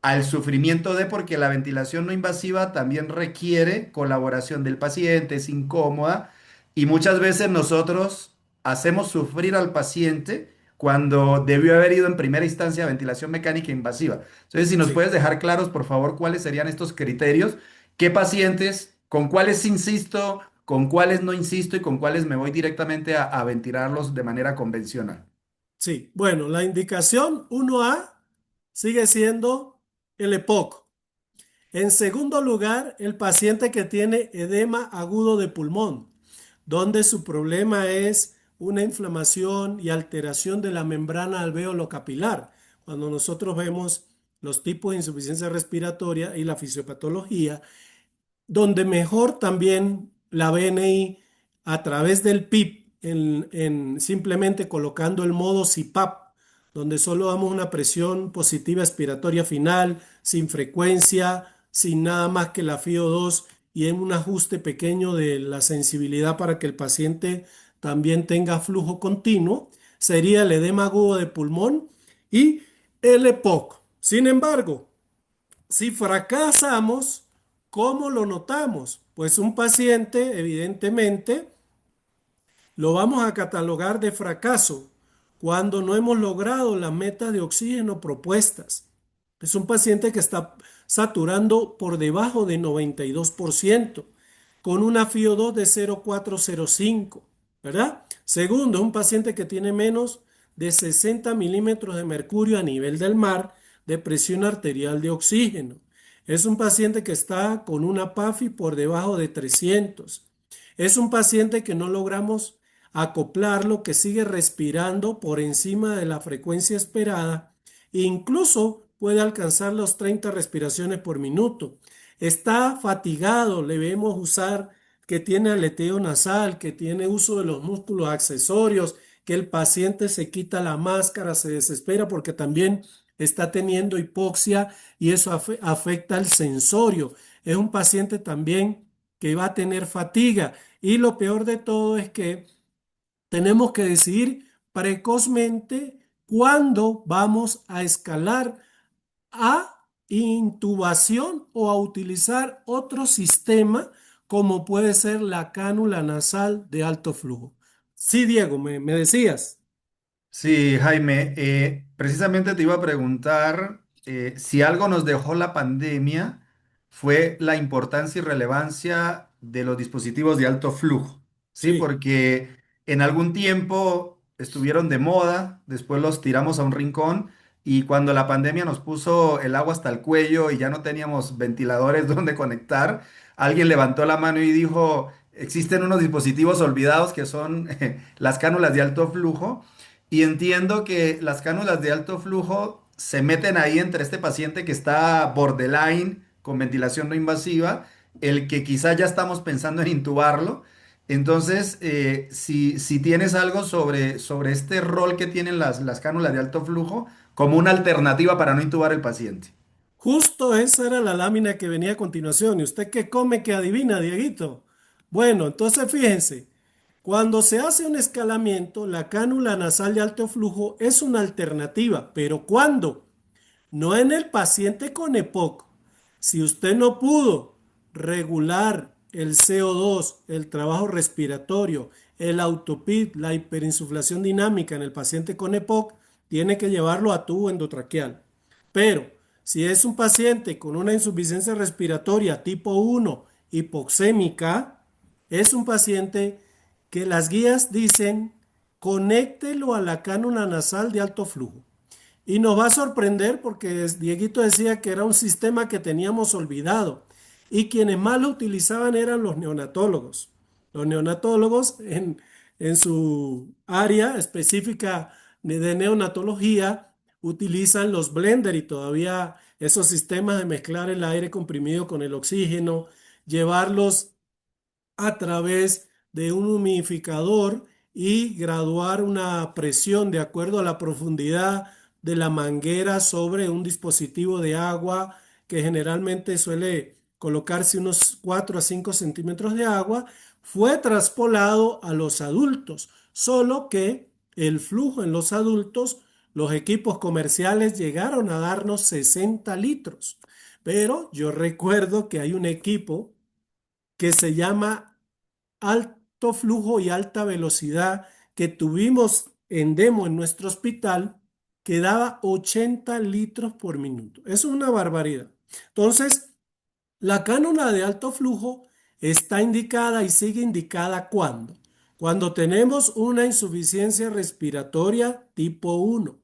al sufrimiento porque la ventilación no invasiva también requiere colaboración del paciente, es incómoda y muchas veces nosotros hacemos sufrir al paciente cuando debió haber ido en primera instancia a ventilación mecánica invasiva. Entonces, si nos Sí, puedes dejar claros, por favor, cuáles serían estos criterios, qué pacientes, con cuáles insisto, con cuáles no insisto y con cuáles me voy directamente a ventilarlos de manera convencional. sí. Bueno, la indicación 1A sigue siendo el EPOC. En segundo lugar, el paciente que tiene edema agudo de pulmón, donde su problema es una inflamación y alteración de la membrana alvéolo capilar. Cuando nosotros vemos los tipos de insuficiencia respiratoria y la fisiopatología, donde mejor también la BNI a través del PIP, simplemente colocando el modo CPAP, donde solo damos una presión positiva expiratoria final, sin frecuencia, sin nada más que la FiO2 y en un ajuste pequeño de la sensibilidad para que el paciente también tenga flujo continuo, sería el edema agudo de pulmón y el EPOC. Sin embargo, si fracasamos, ¿cómo lo notamos? Pues un paciente, evidentemente, lo vamos a catalogar de fracaso cuando no hemos logrado las metas de oxígeno propuestas. Es un paciente que está saturando por debajo de 92%, con una FiO2 de 0,405, ¿verdad? Segundo, es un paciente que tiene menos de 60 milímetros de mercurio a nivel del mar de presión arterial de oxígeno. Es un paciente que está con una PAFI por debajo de 300. Es un paciente que no logramos acoplarlo, que sigue respirando por encima de la frecuencia esperada e incluso puede alcanzar los 30 respiraciones por minuto. Está fatigado, le vemos usar que tiene aleteo nasal, que tiene uso de los músculos accesorios, que el paciente se quita la máscara, se desespera porque también está teniendo hipoxia y eso afecta al sensorio. Es un paciente también que va a tener fatiga y lo peor de todo es que tenemos que decidir precozmente cuándo vamos a escalar a intubación o a utilizar otro sistema como puede ser la cánula nasal de alto flujo. Sí, Diego, me decías. Sí, Jaime, precisamente te iba a preguntar. si algo nos dejó la pandemia fue la importancia y relevancia de los dispositivos de alto flujo, ¿sí? Sí. Porque en algún tiempo estuvieron de moda, después los tiramos a un rincón y cuando la pandemia nos puso el agua hasta el cuello y ya no teníamos ventiladores donde conectar, alguien levantó la mano y dijo, existen unos dispositivos olvidados que son las cánulas de alto flujo. Y entiendo que las cánulas de alto flujo se meten ahí entre este paciente que está borderline con ventilación no invasiva, el que quizá ya estamos pensando en intubarlo. Entonces, si tienes algo sobre este rol que tienen las cánulas de alto flujo como una alternativa para no intubar el paciente. Justo esa era la lámina que venía a continuación. ¿Y usted qué come que adivina, Dieguito? Bueno, entonces fíjense, cuando se hace un escalamiento, la cánula nasal de alto flujo es una alternativa, pero ¿cuándo? No en el paciente con EPOC. Si usted no pudo regular el CO2, el trabajo respiratorio, el autopit, la hiperinsuflación dinámica en el paciente con EPOC, tiene que llevarlo a tubo endotraqueal. Pero si es un paciente con una insuficiencia respiratoria tipo 1 hipoxémica, es un paciente que las guías dicen conéctelo a la cánula nasal de alto flujo. Y nos va a sorprender porque Dieguito decía que era un sistema que teníamos olvidado y quienes más lo utilizaban eran los neonatólogos. Los neonatólogos en su área específica de neonatología utilizan los blender y todavía esos sistemas de mezclar el aire comprimido con el oxígeno, llevarlos a través de un humidificador y graduar una presión de acuerdo a la profundidad de la manguera sobre un dispositivo de agua que generalmente suele colocarse unos 4 a 5 centímetros de agua, fue traspolado a los adultos, solo que el flujo en los adultos, los equipos comerciales llegaron a darnos 60 litros, pero yo recuerdo que hay un equipo que se llama alto flujo y alta velocidad que tuvimos en demo en nuestro hospital que daba 80 litros por minuto. Eso es una barbaridad. Entonces, la cánula de alto flujo está indicada y sigue indicada cuando tenemos una insuficiencia respiratoria tipo 1,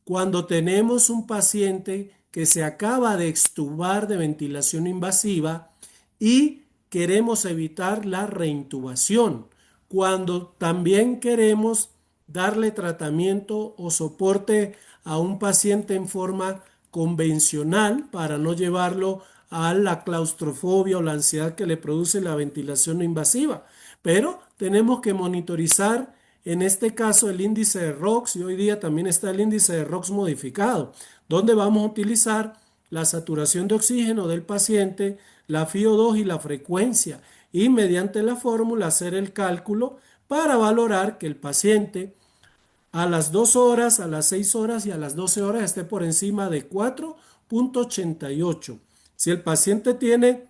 cuando tenemos un paciente que se acaba de extubar de ventilación invasiva y queremos evitar la reintubación, cuando también queremos darle tratamiento o soporte a un paciente en forma convencional para no llevarlo a la claustrofobia o la ansiedad que le produce la ventilación no invasiva. Pero tenemos que monitorizar en este caso el índice de ROX y hoy día también está el índice de ROX modificado, donde vamos a utilizar la saturación de oxígeno del paciente, la FiO2 y la frecuencia y mediante la fórmula hacer el cálculo para valorar que el paciente a las 2 horas, a las 6 horas y a las 12 horas esté por encima de 4,88. Si el paciente tiene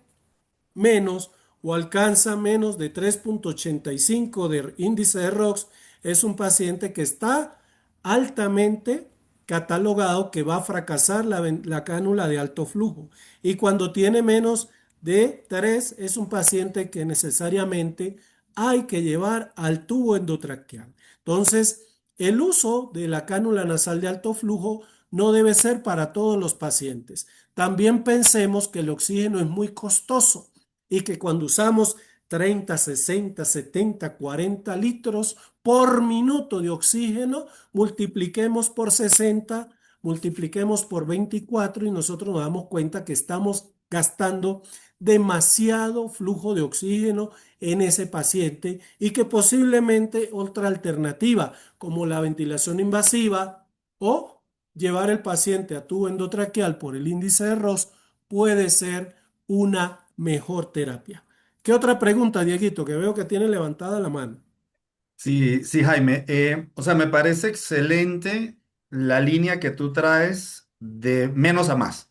menos o alcanza menos de 3,85 de índice de ROX, es un paciente que está altamente catalogado que va a fracasar la cánula de alto flujo. Y cuando tiene menos de 3 es un paciente que necesariamente hay que llevar al tubo endotraqueal. Entonces, el uso de la cánula nasal de alto flujo no debe ser para todos los pacientes. También pensemos que el oxígeno es muy costoso y que cuando usamos 30, 60, 70, 40 litros por minuto de oxígeno, multipliquemos por 60, multipliquemos por 24 y nosotros nos damos cuenta que estamos gastando demasiado flujo de oxígeno en ese paciente y que posiblemente otra alternativa como la ventilación invasiva o llevar el paciente a tubo endotraqueal por el índice de Ross puede ser una mejor terapia. ¿Qué otra pregunta, Dieguito? Que veo que tiene levantada la mano. Sí, sí, Jaime. O sea, me parece excelente la línea que tú traes de menos a más.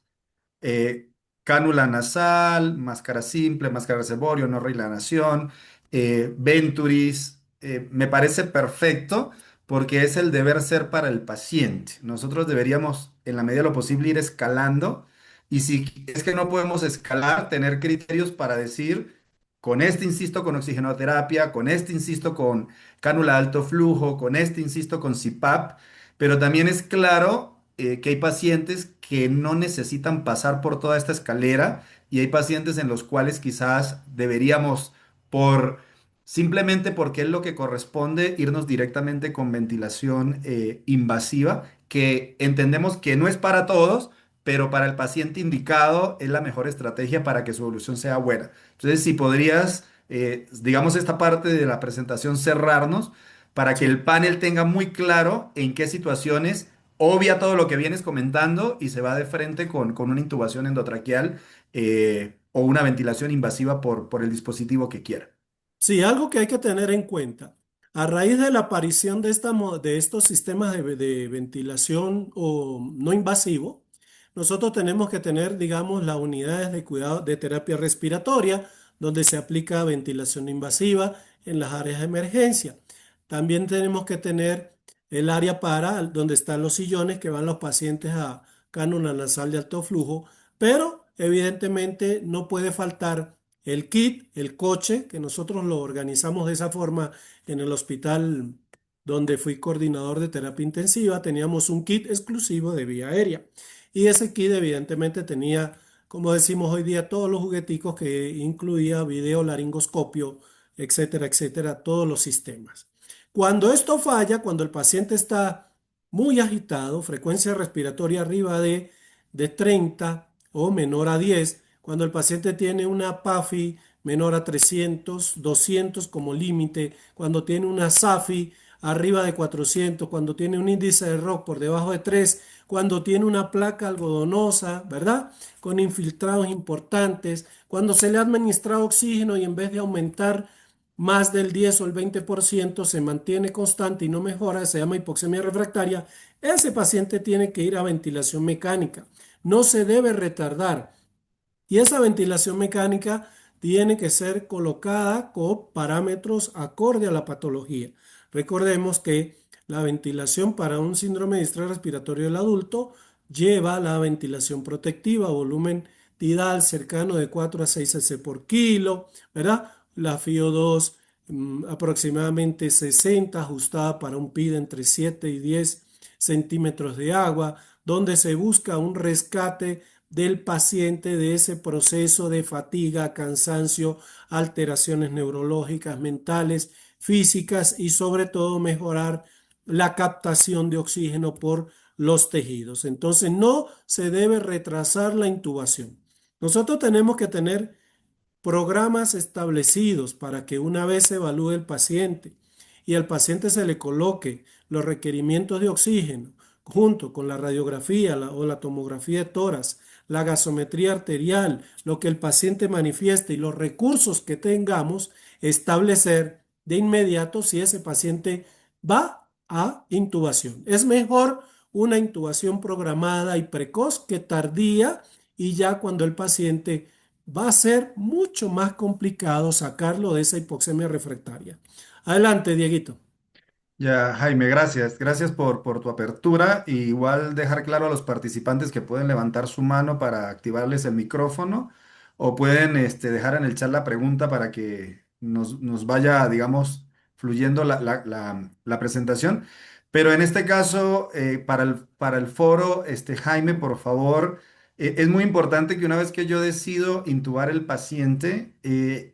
eh, Cánula nasal, máscara simple, máscara reservorio, no relanación, Venturis, me parece perfecto porque es el deber ser para el paciente. Nosotros deberíamos, en la medida de lo posible, ir escalando y si es que no podemos escalar, tener criterios para decir, con este insisto con oxigenoterapia, con este insisto con cánula de alto flujo, con este insisto con CPAP, pero también es claro que hay pacientes que no necesitan pasar por toda esta escalera y hay pacientes en los cuales quizás deberíamos, por simplemente porque es lo que corresponde, irnos directamente con ventilación invasiva, que entendemos que no es para todos, pero para el paciente indicado es la mejor estrategia para que su evolución sea buena. Entonces, si podrías, digamos, esta parte de la presentación cerrarnos para que el Sí. panel tenga muy claro en qué situaciones obvia todo lo que vienes comentando y se va de frente con una intubación endotraqueal o una ventilación invasiva por el dispositivo que quiera. Sí, algo que hay que tener en cuenta. A raíz de la aparición de estos sistemas de ventilación o no invasivo, nosotros tenemos que tener, digamos, las unidades de cuidado de terapia respiratoria, donde se aplica ventilación invasiva en las áreas de emergencia. También tenemos que tener el área para donde están los sillones que van los pacientes a cánula nasal de alto flujo, pero evidentemente no puede faltar el kit, el coche, que nosotros lo organizamos de esa forma en el hospital donde fui coordinador de terapia intensiva, teníamos un kit exclusivo de vía aérea. Y ese kit evidentemente tenía, como decimos hoy día, todos los jugueticos que incluía video, laringoscopio, etcétera, etcétera, todos los sistemas. Cuando esto falla, cuando el paciente está muy agitado, frecuencia respiratoria arriba de 30 o menor a 10, cuando el paciente tiene una PAFI menor a 300, 200 como límite, cuando tiene una SAFI arriba de 400, cuando tiene un índice de ROC por debajo de 3, cuando tiene una placa algodonosa, ¿verdad? Con infiltrados importantes, cuando se le ha administrado oxígeno y en vez de aumentar más del 10 o el 20% se mantiene constante y no mejora, se llama hipoxemia refractaria, ese paciente tiene que ir a ventilación mecánica. No se debe retardar. Y esa ventilación mecánica tiene que ser colocada con parámetros acorde a la patología. Recordemos que la ventilación para un síndrome de distrés respiratorio del adulto lleva la ventilación protectiva, volumen tidal cercano de 4 a 6 cc por kilo, ¿verdad? La FiO2 aproximadamente 60, ajustada para un PID entre 7 y 10 centímetros de agua, donde se busca un rescate del paciente de ese proceso de fatiga, cansancio, alteraciones neurológicas, mentales, físicas y sobre todo mejorar la captación de oxígeno por los tejidos. Entonces no se debe retrasar la intubación. Nosotros tenemos que tener programas establecidos para que una vez se evalúe el paciente y al paciente se le coloque los requerimientos de oxígeno junto con la radiografía o la tomografía de tórax, la gasometría arterial, lo que el paciente manifieste y los recursos que tengamos, establecer de inmediato si ese paciente va a intubación. Es mejor una intubación programada y precoz que tardía y ya cuando el paciente va a ser mucho más complicado sacarlo de esa hipoxemia refractaria. Adelante, Dieguito. Ya, Jaime, gracias. Gracias por tu apertura. Y igual dejar claro a los participantes que pueden levantar su mano para activarles el micrófono o pueden dejar en el chat la pregunta para que nos vaya, digamos, fluyendo la presentación. Pero en este caso, para el foro, Jaime, por favor, es muy importante que una vez que yo decido intubar el paciente,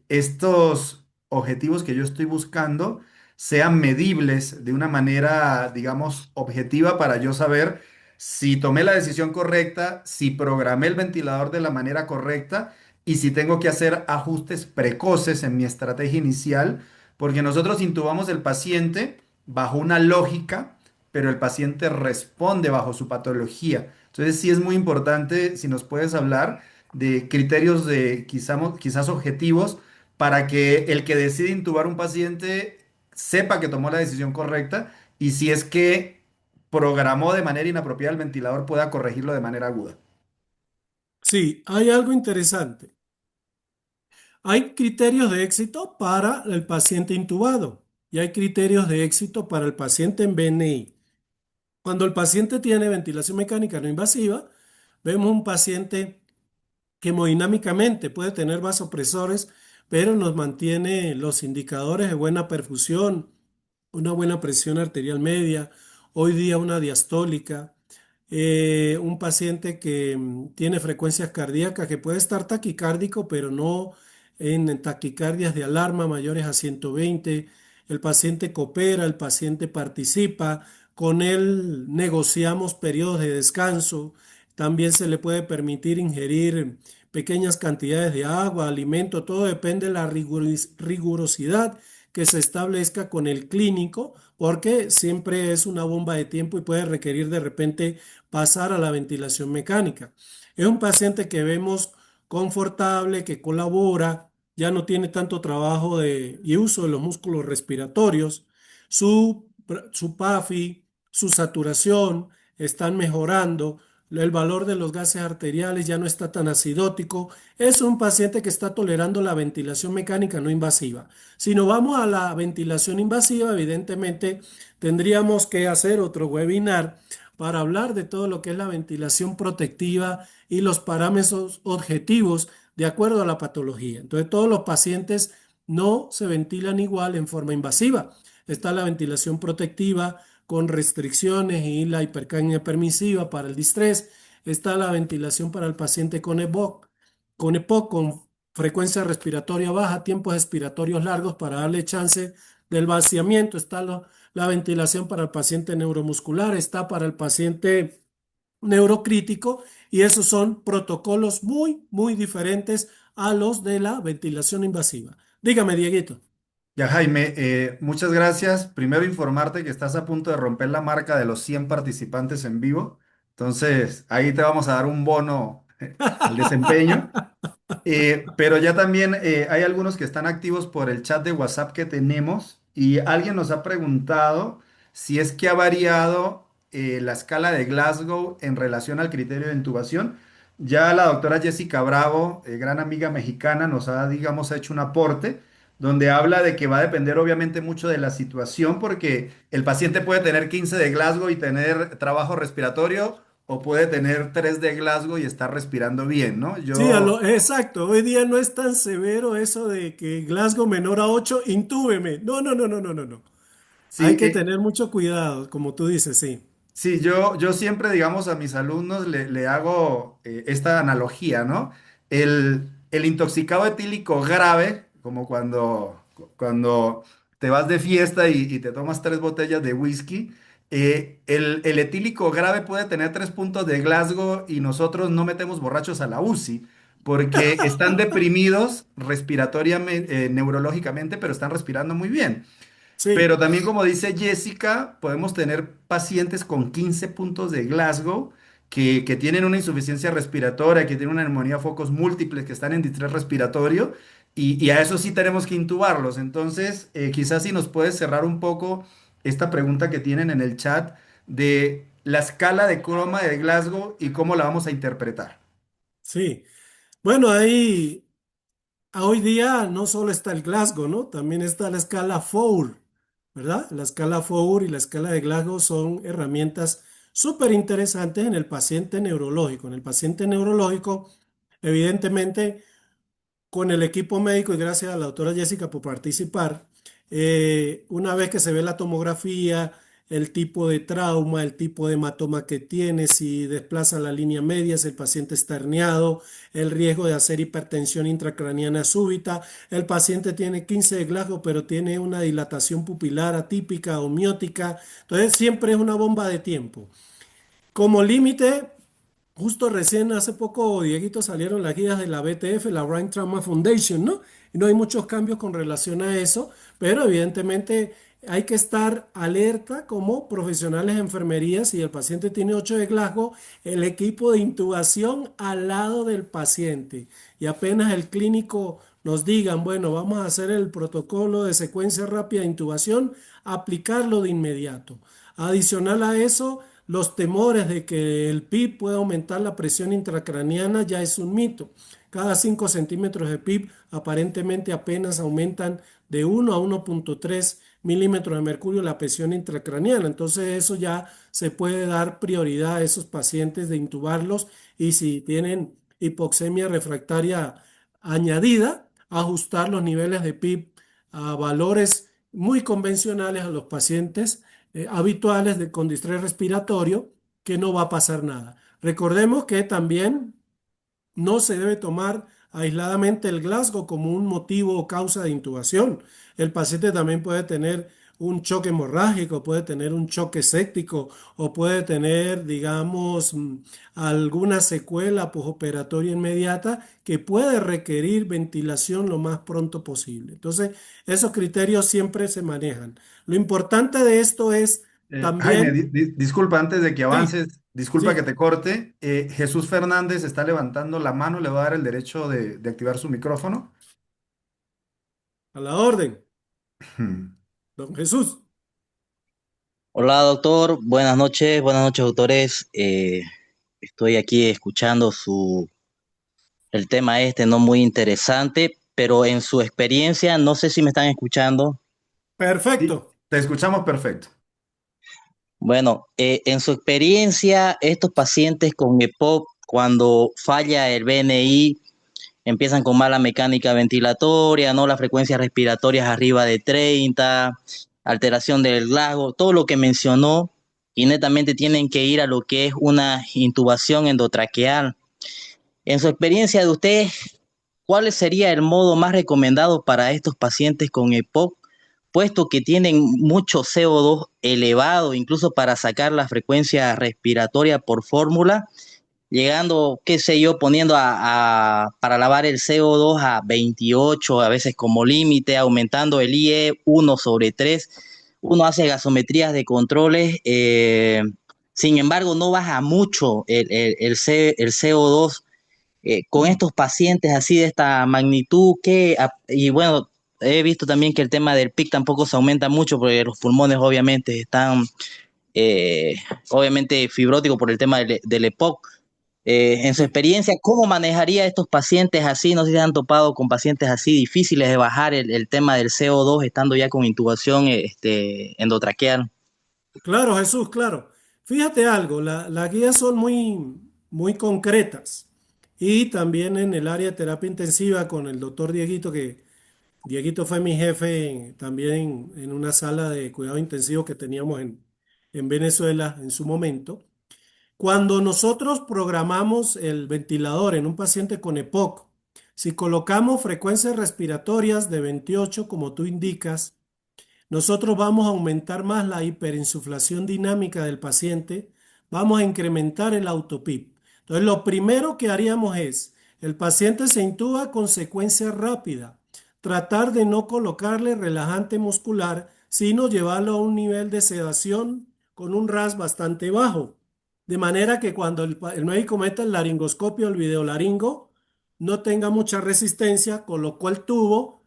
estos objetivos que yo estoy buscando, sean medibles de una manera, digamos, objetiva para yo saber si tomé la decisión correcta, si programé el ventilador de la manera correcta y si tengo que hacer ajustes precoces en mi estrategia inicial, porque nosotros intubamos el paciente bajo una lógica, pero el paciente responde bajo su patología. Entonces sí es muy importante si nos puedes hablar de criterios de quizás objetivos para que el que decide intubar un paciente sepa que tomó la decisión correcta y si es que programó de manera inapropiada el ventilador pueda corregirlo de manera aguda. Sí, hay algo interesante. Hay criterios de éxito para el paciente intubado. y hay criterios de éxito para el paciente en BNI. Cuando el paciente tiene ventilación mecánica no invasiva, vemos un paciente que hemodinámicamente puede tener vasopresores, pero nos mantiene los indicadores de buena perfusión, una buena presión arterial media, hoy día una diastólica, un paciente que tiene frecuencias cardíacas que puede estar taquicárdico, pero no en taquicardias de alarma mayores a 120. El paciente coopera, el paciente participa, con él negociamos periodos de descanso. También se le puede permitir ingerir pequeñas cantidades de agua, alimento, todo depende de la rigurosidad que se establezca con el clínico, porque siempre es una bomba de tiempo y puede requerir de repente pasar a la ventilación mecánica. Es un paciente que vemos confortable, que colabora, ya no tiene tanto trabajo y uso de los músculos respiratorios, su PAFI, su saturación están mejorando, el valor de los gases arteriales ya no está tan acidótico. Es un paciente que está tolerando la ventilación mecánica no invasiva. Si nos vamos a la ventilación invasiva, evidentemente tendríamos que hacer otro webinar para hablar de todo lo que es la ventilación protectiva y los parámetros objetivos de acuerdo a la patología. Entonces, todos los pacientes no se ventilan igual en forma invasiva. Está la ventilación protectiva con restricciones y la hipercapnia permisiva para el distrés. Está la ventilación para el paciente con EPOC, con frecuencia respiratoria baja, tiempos expiratorios largos para darle chance del vaciamiento. Está la ventilación para el paciente neuromuscular, está para el paciente neurocrítico y esos son protocolos muy, muy diferentes a los de la ventilación invasiva. Dígame, Dieguito. Ya, Jaime, muchas gracias. Primero informarte que estás a punto de romper la marca de los 100 participantes en vivo. Entonces, ahí te vamos a dar un bono al desempeño. Pero ya también hay algunos que están activos por el chat de WhatsApp que tenemos y alguien nos ha preguntado si es que ha variado la escala de Glasgow en relación al criterio de intubación. Ya la doctora Jessica Bravo, gran amiga mexicana, nos ha, digamos, hecho un aporte donde habla de que va a depender obviamente mucho de la situación porque el paciente puede tener 15 de Glasgow y tener trabajo respiratorio o puede tener 3 de Glasgow y estar respirando bien, ¿no? Sí, Yo... exacto. Hoy día no es tan severo eso de que Glasgow menor a 8, intúbeme. No, no, no, no, no, no, no. Hay Sí, que tener mucho cuidado, como tú dices, sí. sí, yo siempre, digamos, a mis alumnos le hago esta analogía, ¿no? El intoxicado etílico grave, como cuando te vas de fiesta y te tomas 3 botellas de whisky, el etílico grave puede tener 3 puntos de Glasgow y nosotros no metemos borrachos a la UCI porque están deprimidos respiratoriamente, neurológicamente, pero están respirando muy bien. Pero Sí, también, como dice Jessica, podemos tener pacientes con 15 puntos de Glasgow que tienen una insuficiencia respiratoria, que tienen una neumonía a focos múltiples, que están en distrés respiratorio, y a eso sí tenemos que intubarlos. Entonces, quizás si nos puedes cerrar un poco esta pregunta que tienen en el chat de la escala de croma de Glasgow y cómo la vamos a interpretar. sí. Bueno, ahí hoy día no solo está el Glasgow, ¿no? También está la escala Four, ¿verdad? La escala Four y la escala de Glasgow son herramientas súper interesantes en el paciente neurológico. En el paciente neurológico, evidentemente, con el equipo médico y gracias a la doctora Jessica por participar. Una vez que se ve la tomografía, el tipo de trauma, el tipo de hematoma que tiene, si desplaza la línea media, si el paciente está herniado, el riesgo de hacer hipertensión intracraniana súbita. El paciente tiene 15 de Glasgow, pero tiene una dilatación pupilar atípica o miótica. Entonces siempre es una bomba de tiempo. Como límite, justo recién hace poco, Dieguito, salieron las guías de la BTF, la Brain Trauma Foundation, ¿no? Y no hay muchos cambios con relación a eso, pero evidentemente hay que estar alerta como profesionales de enfermería. Si el paciente tiene 8 de Glasgow, el equipo de intubación al lado del paciente. Y apenas el clínico nos digan, bueno, vamos a hacer el protocolo de secuencia rápida de intubación, aplicarlo de inmediato. Adicional a eso, los temores de que el PIB puede aumentar la presión intracraneana ya es un mito. Cada 5 centímetros de PIB aparentemente apenas aumentan de 1 a 1,3 milímetros de mercurio la presión intracraneana. Entonces eso ya se puede dar prioridad a esos pacientes de intubarlos y si tienen hipoxemia refractaria añadida, ajustar los niveles de PIB a valores muy convencionales a los pacientes habituales con distrés respiratorio, que no va a pasar nada. Recordemos que también no se debe tomar aisladamente el Glasgow como un motivo o causa de intubación. El paciente también puede tener un choque hemorrágico, puede tener un choque séptico o puede tener, digamos, alguna secuela postoperatoria inmediata que puede requerir ventilación lo más pronto posible. Entonces, esos criterios siempre se manejan. Lo importante de esto es Jaime, también, disculpa, antes de que sí, avances, disculpa que sí, te corte. Jesús Fernández está levantando la mano, le va a dar el derecho de activar su micrófono. a la orden, Hmm. don Jesús. Hola doctor, buenas noches doctores. Estoy aquí escuchando el tema no muy interesante, pero en su experiencia, no sé si me están escuchando. Sí, Perfecto. te escuchamos perfecto. Bueno, en su experiencia, estos pacientes con EPOC, cuando falla el BNI, empiezan con mala mecánica ventilatoria, ¿no? Las frecuencias respiratorias arriba de 30, alteración del Glasgow, todo lo que mencionó, y netamente tienen que ir a lo que es una intubación endotraqueal. En su experiencia de usted, ¿cuál sería el modo más recomendado para estos pacientes con EPOC, puesto que tienen mucho CO2 elevado, incluso para sacar la frecuencia respiratoria por fórmula? Llegando, qué sé yo, poniendo para lavar el CO2 a 28, a veces como límite, aumentando el IE 1/3. Uno hace gasometrías de controles, sin embargo, no baja mucho el CO2. Con Mm. estos pacientes así de esta magnitud, y bueno, he visto también que el tema del PIC tampoco se aumenta mucho porque los pulmones obviamente están, eh, obviamente fibróticos por el tema del EPOC. En su Sí. experiencia, ¿cómo manejaría estos pacientes así? No sé si han topado con pacientes así difíciles de bajar el tema del CO2 estando ya con intubación endotraqueal. Claro, Jesús, claro. Fíjate algo, las guías son muy concretas. Y también en el área de terapia intensiva con el doctor Dieguito, que Dieguito fue mi jefe también en una sala de cuidado intensivo que teníamos en Venezuela en su momento. Cuando nosotros programamos el ventilador en un paciente con EPOC, si colocamos frecuencias respiratorias de 28, como tú indicas, nosotros vamos a aumentar más la hiperinsuflación dinámica del paciente, vamos a incrementar el autopip. Entonces, lo primero que haríamos es, el paciente se intuba con secuencia rápida, tratar de no colocarle relajante muscular, sino llevarlo a un nivel de sedación con un RAS bastante bajo. De manera que cuando el médico meta el laringoscopio, el videolaringo, no tenga mucha resistencia, colocó el tubo,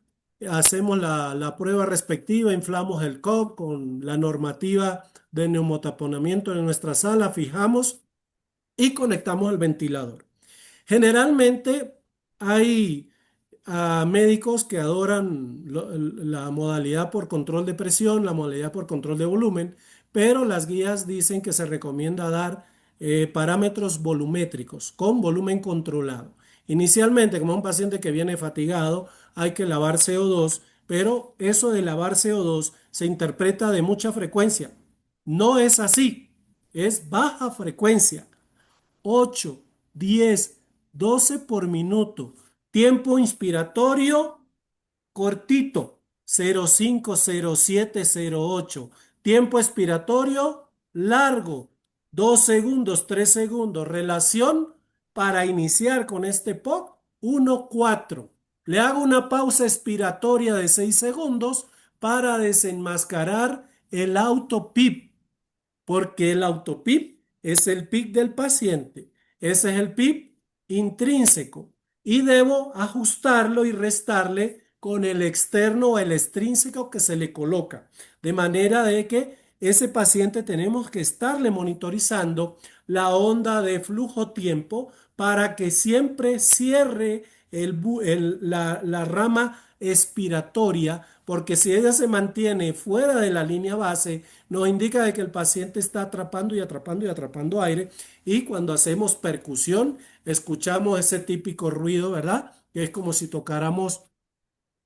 hacemos la prueba respectiva, inflamos el COP con la normativa de neumotaponamiento en nuestra sala, fijamos y conectamos el ventilador. Generalmente hay médicos que adoran la modalidad por control de presión, la modalidad por control de volumen, pero las guías dicen que se recomienda dar parámetros volumétricos con volumen controlado. Inicialmente, como un paciente que viene fatigado, hay que lavar CO2, pero eso de lavar CO2 se interpreta de mucha frecuencia. No es así, es baja frecuencia. 8, 10, 12 por minuto. Tiempo inspiratorio cortito, 0,5, 0,7, 0,8. Tiempo expiratorio largo, 2 segundos, 3 segundos. Relación para iniciar con este POC, 1,4. Le hago una pausa expiratoria de 6 segundos para desenmascarar el autopip porque el autopip es el PIB del paciente. Ese es el PIB intrínseco y debo ajustarlo y restarle con el externo o el extrínseco que se le coloca, de manera de que ese paciente tenemos que estarle monitorizando la onda de flujo tiempo para que siempre cierre la rama expiratoria, porque si ella se mantiene fuera de la línea base, nos indica de que el paciente está atrapando y atrapando y atrapando aire, y cuando hacemos percusión, escuchamos ese típico ruido, ¿verdad? Que es como si tocáramos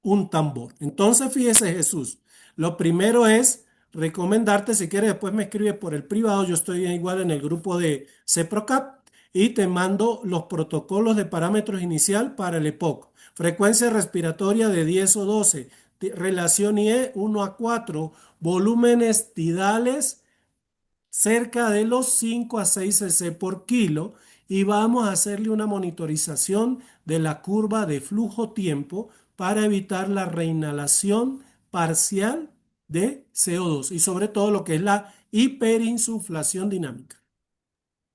un tambor. Entonces, fíjese Jesús, lo primero es recomendarte, si quieres, después me escribe por el privado, yo estoy igual en el grupo de CEPROCAP y te mando los protocolos de parámetros inicial para el EPOC. Frecuencia respiratoria de 10 o 12, relación IE 1 a 4, volúmenes tidales cerca de los 5 a 6 cc por kilo y vamos a hacerle una monitorización de la curva de flujo-tiempo para evitar la reinhalación parcial de CO2 y sobre todo lo que es la hiperinsuflación dinámica.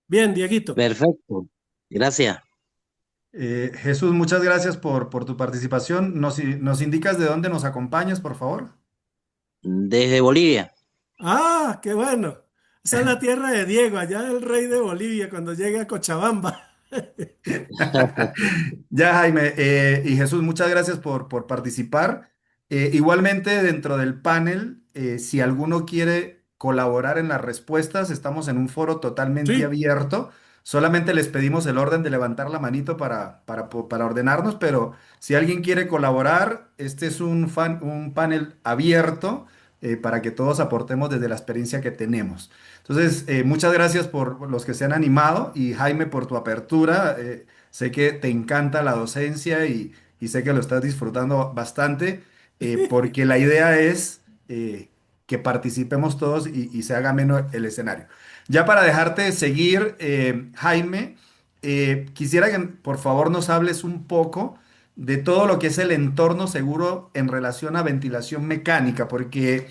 Bien, Dieguito. Perfecto. Gracias. Jesús, muchas gracias por tu participación. ¿Nos indicas de dónde nos acompañas, por favor? Desde Bolivia. Ah, qué bueno. Esa es la tierra de Diego, allá el rey de Bolivia cuando llegue a Cochabamba. Ya, Jaime, y Jesús, muchas gracias por participar. Igualmente, dentro del panel, si alguno quiere colaborar en las respuestas, estamos en un foro totalmente Sí, abierto. Solamente les pedimos el orden de levantar la manito para ordenarnos, pero si alguien quiere colaborar, este es un panel abierto para que todos aportemos desde la experiencia que tenemos. Entonces, muchas gracias por los que se han animado y Jaime por tu apertura. Sé que te encanta la docencia y sé que lo estás disfrutando bastante, porque la idea es que participemos todos y se haga menos el escenario. Ya para dejarte seguir, Jaime, quisiera que por favor nos hables un poco de todo lo que es el entorno seguro en relación a ventilación mecánica, porque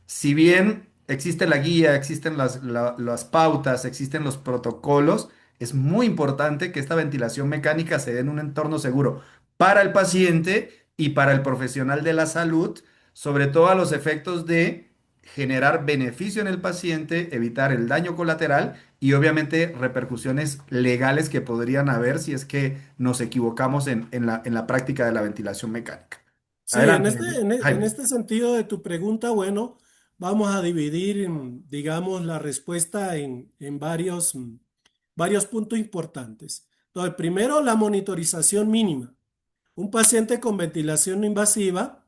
si bien existe la guía, existen las pautas, existen los protocolos, es muy importante que esta ventilación mecánica se dé en un entorno seguro para el paciente y para el profesional de la salud, sobre todo a los efectos de generar beneficio en el paciente, evitar el daño colateral y obviamente repercusiones legales que podrían haber si es que nos equivocamos en la práctica de la ventilación mecánica. sí, Adelante, en Jaime. este sentido de tu pregunta, bueno, vamos a dividir, digamos, la respuesta en varios puntos importantes. Entonces, primero, la monitorización mínima. Un paciente con ventilación no invasiva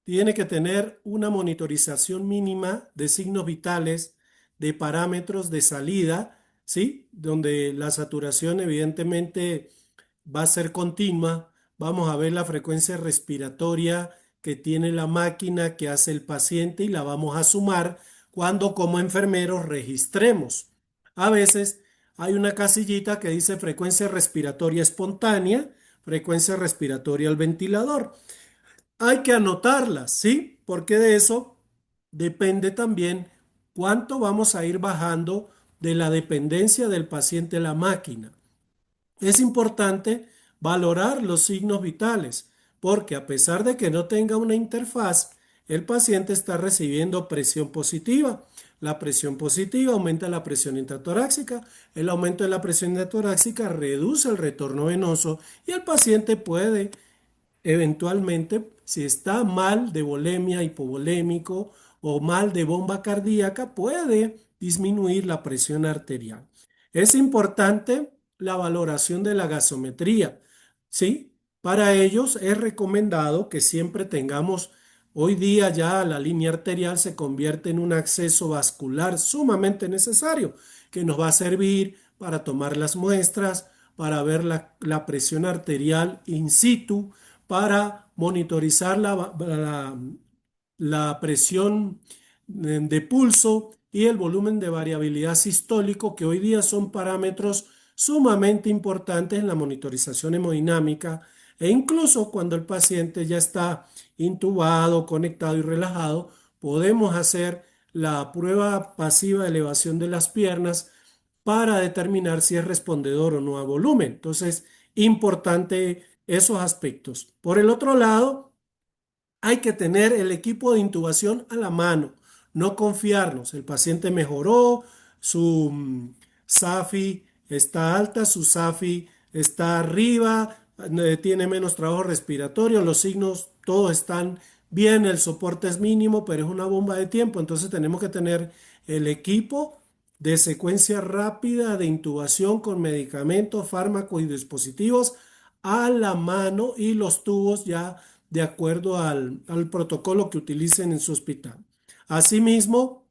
tiene que tener una monitorización mínima de signos vitales, de parámetros de salida, ¿sí? Donde la saturación evidentemente va a ser continua. Vamos a ver la frecuencia respiratoria que tiene la máquina que hace el paciente y la vamos a sumar cuando como enfermeros registremos. A veces hay una casillita que dice frecuencia respiratoria espontánea, frecuencia respiratoria al ventilador. Hay que anotarlas, ¿sí? Porque de eso depende también cuánto vamos a ir bajando de la dependencia del paciente a la máquina. Es importante valorar los signos vitales, porque a pesar de que no tenga una interfaz, el paciente está recibiendo presión positiva. La presión positiva aumenta la presión intratorácica, el aumento de la presión intratorácica reduce el retorno venoso y el paciente puede eventualmente, si está mal de volemia, hipovolémico o mal de bomba cardíaca, puede disminuir la presión arterial. Es importante la valoración de la gasometría, ¿sí? Para ellos es recomendado que siempre tengamos, hoy día ya la línea arterial se convierte en un acceso vascular sumamente necesario, que nos va a servir para tomar las muestras, para ver la presión arterial in situ, para monitorizar la presión de pulso y el volumen de variabilidad sistólico, que hoy día son parámetros sumamente importantes en la monitorización hemodinámica e incluso cuando el paciente ya está intubado, conectado y relajado, podemos hacer la prueba pasiva de elevación de las piernas para determinar si es respondedor o no a volumen. Entonces, importante esos aspectos. Por el otro lado, hay que tener el equipo de intubación a la mano. no confiarnos. El paciente mejoró, su SAFI está alta, su SAFI está arriba, tiene menos trabajo respiratorio, los signos todos están bien, el soporte es mínimo, pero es una bomba de tiempo, entonces tenemos que tener el equipo de secuencia rápida de intubación con medicamentos, fármacos y dispositivos a la mano y los tubos ya de acuerdo al protocolo que utilicen en su hospital. Asimismo,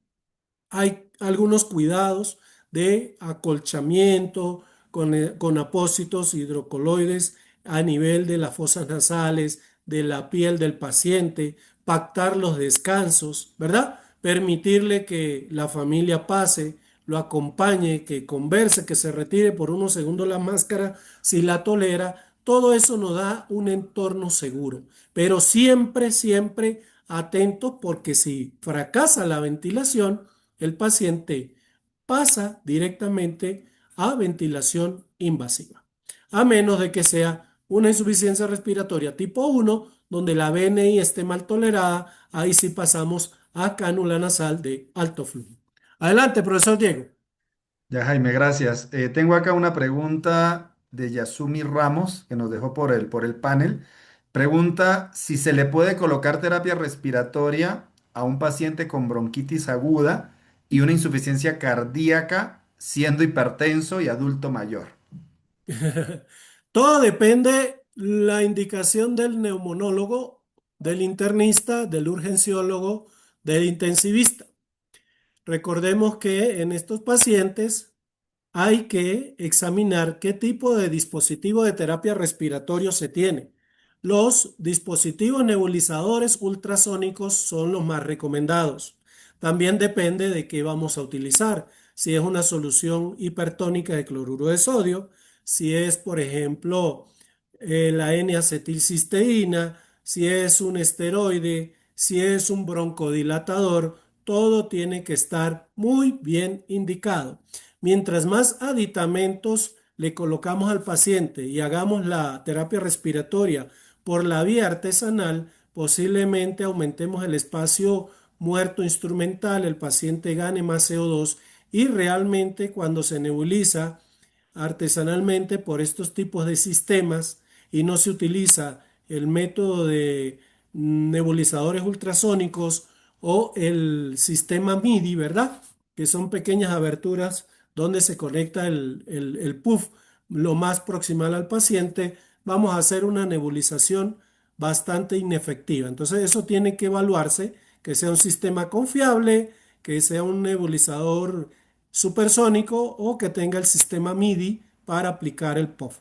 hay algunos cuidados de acolchamiento con apósitos hidrocoloides a nivel de las fosas nasales, de la piel del paciente, pactar los descansos, ¿verdad? Permitirle que la familia pase, lo acompañe, que converse, que se retire por unos segundos la máscara si la tolera. Todo eso nos da un entorno seguro, pero siempre, siempre atentos porque si fracasa la ventilación, el paciente pasa directamente a ventilación invasiva, a menos de que sea una insuficiencia respiratoria tipo 1, donde la BNI esté mal tolerada, ahí sí pasamos a cánula nasal de alto flujo. Adelante, profesor Diego. Ya, Jaime, gracias. Tengo acá una pregunta de Yasumi Ramos que nos dejó por el panel. Pregunta si se le puede colocar terapia respiratoria a un paciente con bronquitis aguda y una insuficiencia cardíaca siendo hipertenso y adulto mayor. Todo depende la indicación del neumonólogo, del internista, del urgenciólogo, del intensivista. Recordemos que en estos pacientes hay que examinar qué tipo de dispositivo de terapia respiratorio se tiene. Los dispositivos nebulizadores ultrasónicos son los más recomendados. También depende de qué vamos a utilizar. Si es una solución hipertónica de cloruro de sodio, si es, por ejemplo, la N-acetilcisteína, si es un esteroide, si es un broncodilatador, todo tiene que estar muy bien indicado. Mientras más aditamentos le colocamos al paciente y hagamos la terapia respiratoria por la vía artesanal, posiblemente aumentemos el espacio muerto instrumental, el paciente gane más CO2 y realmente cuando se nebuliza artesanalmente por estos tipos de sistemas y no se utiliza el método de nebulizadores ultrasónicos o el sistema MIDI, ¿verdad? Que son pequeñas aberturas donde se conecta el puff lo más proximal al paciente, vamos a hacer una nebulización bastante inefectiva. Entonces eso tiene que evaluarse, que sea un sistema confiable, que sea un nebulizador supersónico o que tenga el sistema MIDI para aplicar el puff.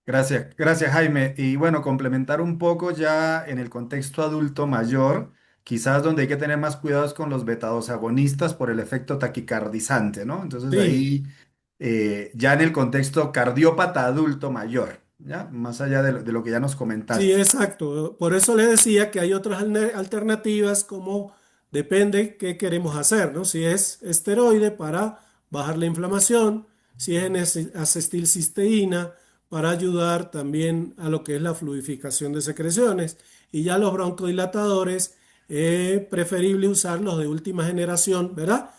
Gracias, gracias Jaime. Y bueno, complementar un poco ya en el contexto adulto mayor, quizás donde hay que tener más cuidados con los beta-2 agonistas por el efecto taquicardizante, ¿no? Entonces Sí. ahí ya en el contexto cardiópata adulto mayor, ¿ya? Más allá de lo que ya nos Sí, comentaste. exacto. Por eso le decía que hay otras alternativas como depende qué queremos hacer, ¿no? Si es esteroide para bajar la inflamación, si es acetilcisteína para ayudar también a lo que es la fluidificación de secreciones. Y ya los broncodilatadores, preferible usarlos de última generación, ¿verdad?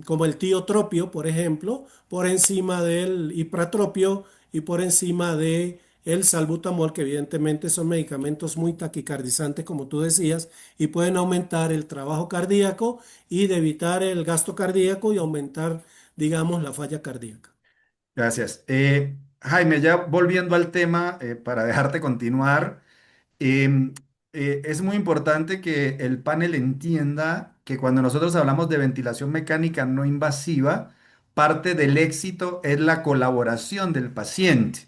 Como el tiotropio, por ejemplo, por encima del ipratropio y por encima de el salbutamol, que evidentemente son medicamentos muy taquicardizantes, como tú decías, y pueden aumentar el trabajo cardíaco y de evitar el gasto cardíaco y aumentar, digamos, la falla cardíaca. Gracias. Jaime, ya volviendo al tema, para dejarte continuar. Em, es muy importante que el panel entienda que cuando nosotros hablamos de ventilación mecánica no invasiva, parte del éxito es la colaboración del paciente.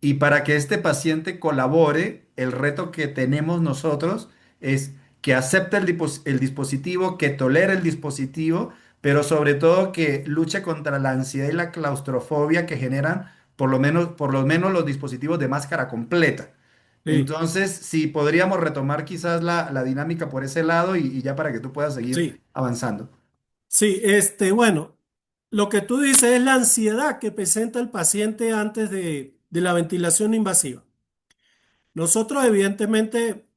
Y para que este paciente colabore, el reto que tenemos nosotros es que acepte el dispositivo, que tolere el dispositivo, pero sobre todo que luche contra la ansiedad y la claustrofobia que generan por lo menos los dispositivos de máscara completa. Sí, Entonces, sí, podríamos retomar quizás la dinámica por ese lado y ya para que tú puedas seguir sí, avanzando. sí, bueno, lo que tú dices es la ansiedad que presenta el paciente antes de la ventilación invasiva. Nosotros, evidentemente,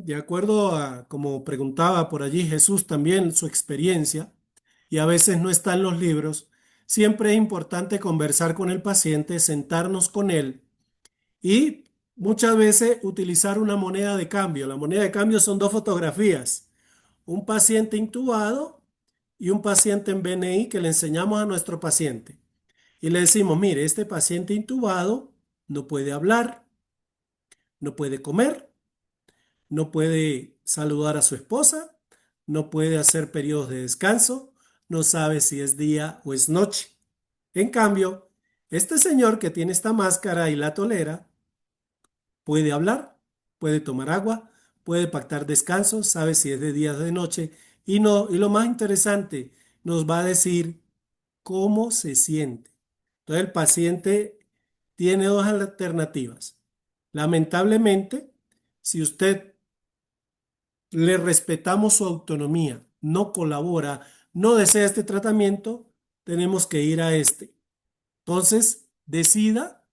de acuerdo a, como preguntaba por allí Jesús también, su experiencia, y a veces no está en los libros, siempre es importante conversar con el paciente, sentarnos con él y muchas veces utilizar una moneda de cambio. La moneda de cambio son dos fotografías, un paciente intubado y un paciente en BNI que le enseñamos a nuestro paciente. Y le decimos, mire, este paciente intubado no puede hablar, no puede comer, no puede saludar a su esposa, no puede hacer periodos de descanso, no sabe si es día o es noche. En cambio, este señor que tiene esta máscara y la tolera, puede hablar, puede tomar agua, puede pactar descanso, sabe si es de día o de noche y no, y lo más interesante, nos va a decir cómo se siente. Entonces el paciente tiene dos alternativas. Lamentablemente, si usted le respetamos su autonomía, no colabora, no desea este tratamiento, tenemos que ir a este. Entonces, decida,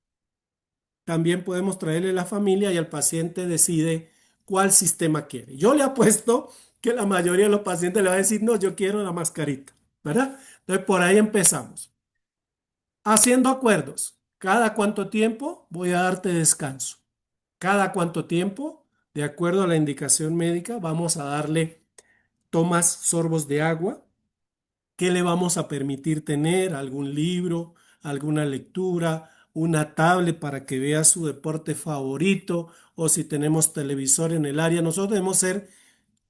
también podemos traerle la familia y el paciente decide cuál sistema quiere. Yo le apuesto que la mayoría de los pacientes le va a decir, no, yo quiero la mascarita, ¿verdad? Entonces, por ahí empezamos. Haciendo acuerdos. ¿Cada cuánto tiempo voy a darte descanso? ¿Cada cuánto tiempo, de acuerdo a la indicación médica, vamos a darle tomas sorbos de agua? ¿Qué le vamos a permitir tener? ¿Algún libro, alguna lectura, una tablet para que vea su deporte favorito? O si tenemos televisor en el área, nosotros debemos ser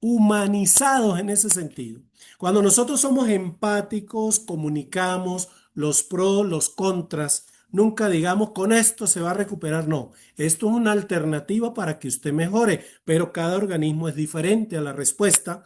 humanizados en ese sentido. Cuando nosotros somos empáticos, comunicamos los pros, los contras, nunca digamos con esto se va a recuperar, no. Esto es una alternativa para que usted mejore, pero cada organismo es diferente a la respuesta.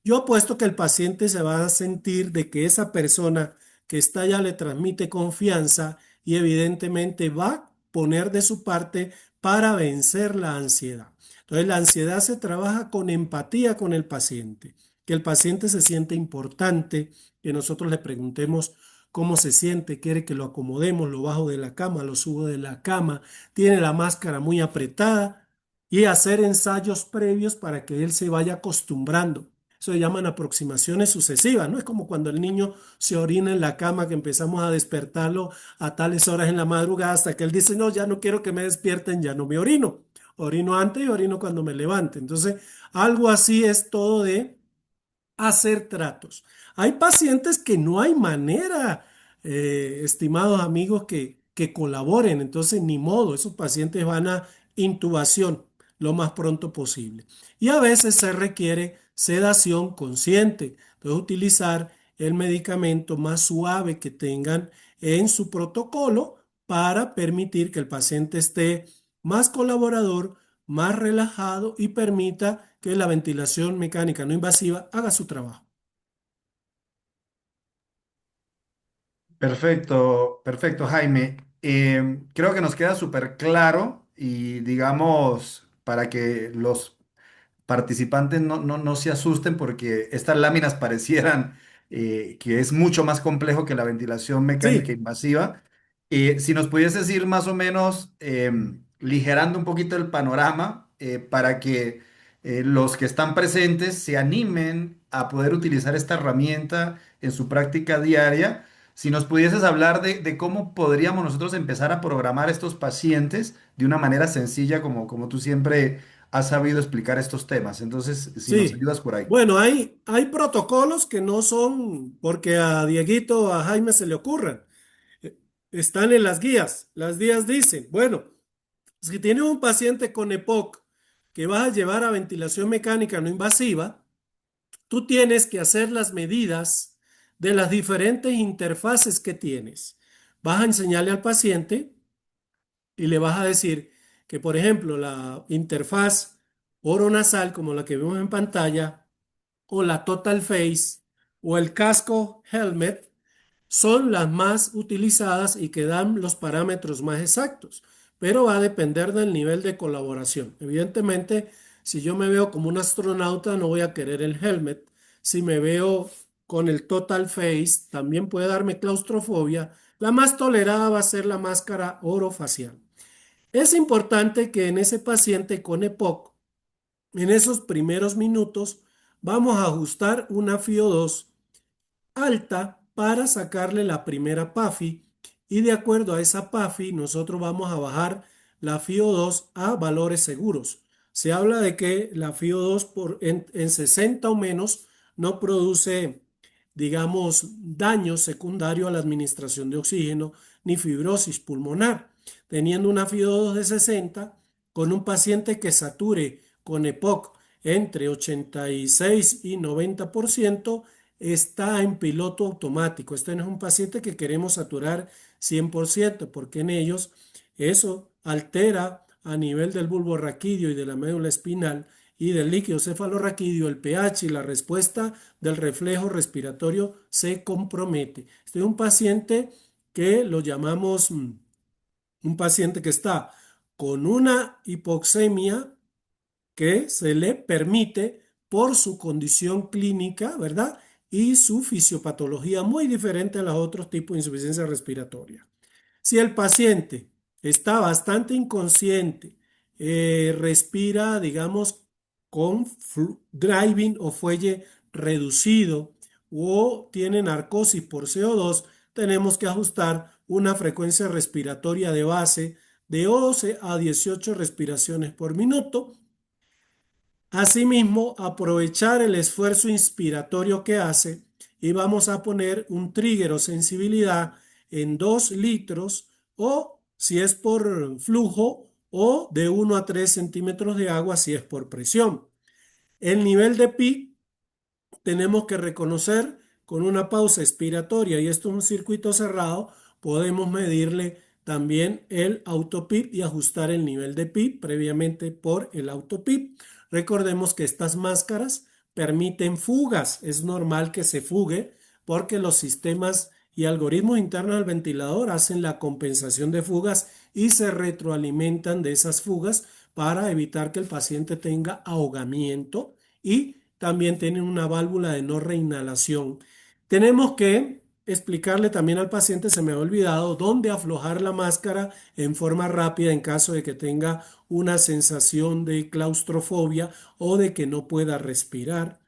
Yo apuesto que el paciente se va a sentir de que esa persona que está allá le transmite confianza y evidentemente va a poner de su parte para vencer la ansiedad. Entonces, la ansiedad se trabaja con empatía con el paciente, que el paciente se siente importante, que nosotros le preguntemos cómo se siente, quiere que lo acomodemos, lo bajo de la cama, lo subo de la cama, tiene la máscara muy apretada y hacer ensayos previos para que él se vaya acostumbrando. Eso se llaman aproximaciones sucesivas, ¿no? Es como cuando el niño se orina en la cama, que empezamos a despertarlo a tales horas en la madrugada hasta que él dice, no, ya no quiero que me despierten, ya no me orino. Orino antes y orino cuando me levante. Entonces, algo así es todo de hacer tratos. Hay pacientes que no hay manera, estimados amigos, que colaboren. Entonces, ni modo, esos pacientes van a intubación lo más pronto posible. Y a veces se requiere sedación consciente. Entonces, utilizar el medicamento más suave que tengan en su protocolo para permitir que el paciente esté más colaborador, más relajado y permita que la ventilación mecánica no invasiva haga su trabajo. Perfecto, perfecto, Jaime. Creo que nos queda súper claro y digamos, para que los participantes no se asusten porque estas láminas parecieran que es mucho más complejo que la ventilación mecánica Sí, invasiva. Si nos pudieses ir más o menos ligerando un poquito el panorama para que los que están presentes se animen a poder utilizar esta herramienta en su práctica diaria. Si nos pudieses hablar de cómo podríamos nosotros empezar a programar estos pacientes de una manera sencilla, como tú siempre has sabido explicar estos temas. Entonces, si nos sí. ayudas por ahí. Bueno, hay protocolos que no son porque a Dieguito o a Jaime se le ocurran. Eh, Están en las guías. Las guías dicen, bueno, si tienes un paciente con EPOC que vas a llevar a ventilación mecánica no invasiva, tú tienes que hacer las medidas de las diferentes interfaces que tienes. Vas a enseñarle al paciente y le vas a decir que, por ejemplo, la interfaz oronasal, como la que vemos en pantalla, o la Total Face, o el casco Helmet, son las más utilizadas y que dan los parámetros más exactos, pero va a depender del nivel de colaboración. Evidentemente, si yo me veo como un astronauta, no voy a querer el helmet. Si me veo con el Total Face, también puede darme claustrofobia. La más tolerada va a ser la máscara orofacial. Es importante que en ese paciente con EPOC En esos primeros minutos vamos a ajustar una FIO2 alta para sacarle la primera PAFI y de acuerdo a esa PAFI nosotros vamos a bajar la FIO2 a valores seguros. Se habla de que la FIO2 en 60 o menos no produce, digamos, daño secundario a la administración de oxígeno ni fibrosis pulmonar. Teniendo una FIO2 de 60 con un paciente que sature con EPOC entre 86 y 90%, está en piloto automático. Este no es un paciente que queremos saturar 100%, porque en ellos eso altera a nivel del bulbo raquídeo y de la médula espinal y del líquido cefalorraquídeo el pH y la respuesta del reflejo respiratorio se compromete. Este es un paciente que lo llamamos un paciente que está con una hipoxemia que se le permite por su condición clínica, ¿verdad? Y su fisiopatología muy diferente a los otros tipos de insuficiencia respiratoria. Si el paciente está bastante inconsciente, respira, digamos, con driving o fuelle reducido o tiene narcosis por CO2, tenemos que ajustar una frecuencia respiratoria de base de 11 a 18 respiraciones por minuto. Asimismo, aprovechar el esfuerzo inspiratorio que hace y vamos a poner un trigger o sensibilidad en 2 litros o si es por flujo o de 1 a 3 centímetros de agua si es por presión. El nivel de PIC tenemos que reconocer con una pausa expiratoria y esto es un circuito cerrado, podemos medirle también el autopip y ajustar el nivel de PIP previamente por el autopip. Recordemos que estas máscaras permiten fugas, es normal que se fugue porque los sistemas y algoritmos internos del ventilador hacen la compensación de fugas y se retroalimentan de esas fugas para evitar que el paciente tenga ahogamiento y también tienen una válvula de no reinhalación. Tenemos que explicarle también al paciente, se me ha olvidado, dónde aflojar la máscara en forma rápida en caso de que tenga una sensación de claustrofobia o de que no pueda respirar.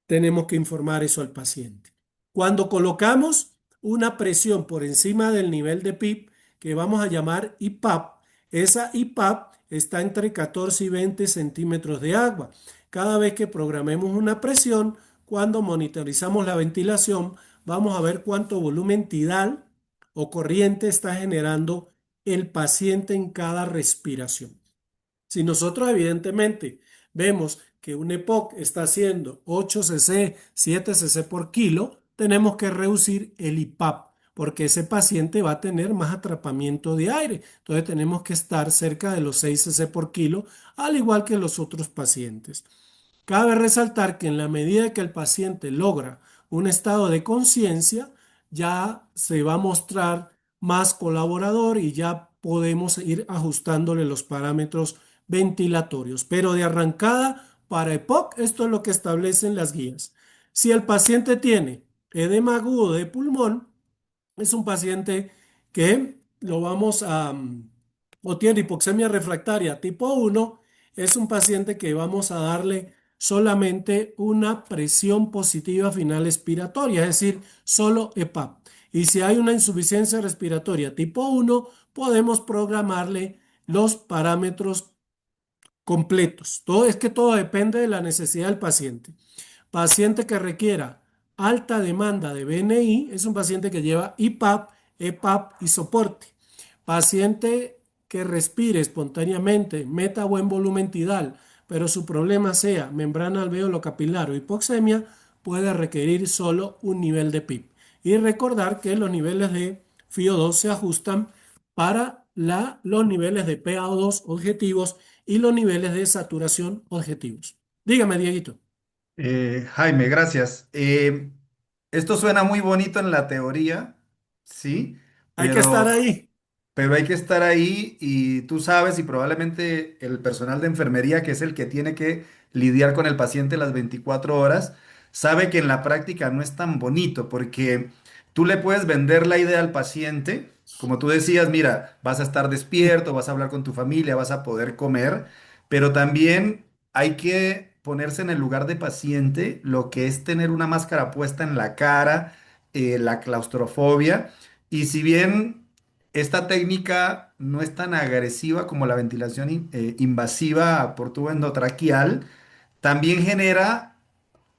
Tenemos que informar eso al paciente. Cuando colocamos una presión por encima del nivel de PIP, que vamos a llamar IPAP, esa IPAP está entre 14 y 20 centímetros de agua. Cada vez que programemos una presión, cuando monitorizamos la ventilación, vamos a ver cuánto volumen tidal o corriente está generando el paciente en cada respiración. Si nosotros evidentemente vemos que un EPOC está haciendo 8 cc, 7 cc por kilo, tenemos que reducir el IPAP porque ese paciente va a tener más atrapamiento de aire. Entonces tenemos que estar cerca de los 6 cc por kilo, al igual que los otros pacientes. Cabe resaltar que en la medida que el paciente logra un estado de conciencia, ya se va a mostrar más colaborador y ya podemos ir ajustándole los parámetros ventilatorios. Pero de arrancada, para EPOC, esto es lo que establecen las guías. Si el paciente tiene edema agudo de pulmón, es un paciente que lo vamos a, o tiene hipoxemia refractaria tipo 1, es un paciente que vamos a darle solamente una presión positiva final expiratoria, es decir, solo EPAP. Y si hay una insuficiencia respiratoria tipo 1, podemos programarle los parámetros completos. Todo es que todo depende de la necesidad del paciente. Paciente que requiera alta demanda de BNI es un paciente que lleva IPAP, EPAP y soporte. Paciente que respire espontáneamente, meta buen volumen tidal, pero su problema sea membrana alveolo capilar o hipoxemia, puede requerir solo un nivel de PIP. Y recordar que los niveles de FIO2 se ajustan para los niveles de PaO2 objetivos y los niveles de saturación objetivos. Dígame, Dieguito. Jaime, gracias. Esto suena muy bonito en la teoría, sí, Hay que estar pero ahí. Pero hay que estar ahí y tú sabes y probablemente el personal de enfermería, que es el que tiene que lidiar con el paciente las 24 horas, sabe que en la práctica no es tan bonito porque tú le puedes vender la idea al paciente, como tú decías, mira, vas a estar despierto, vas a hablar con tu familia, vas a poder comer, pero también hay que ponerse en el lugar de paciente, lo que es tener una máscara puesta en la cara, la claustrofobia. Y si bien esta técnica no es tan agresiva como la ventilación invasiva por tubo endotraqueal, también genera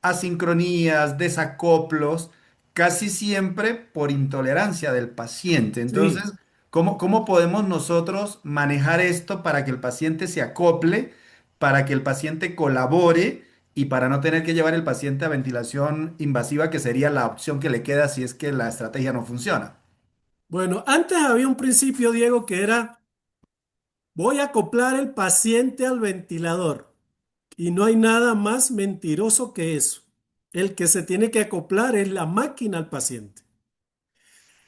asincronías, desacoplos, casi siempre por intolerancia del paciente. Sí. Entonces, ¿cómo podemos nosotros manejar esto para que el paciente se acople, para que el paciente colabore y para no tener que llevar el paciente a ventilación invasiva, que sería la opción que le queda si es que la estrategia no funciona? Bueno, antes había un principio, Diego, que era, voy a acoplar el paciente al ventilador. Y no hay nada más mentiroso que eso. El que se tiene que acoplar es la máquina al paciente.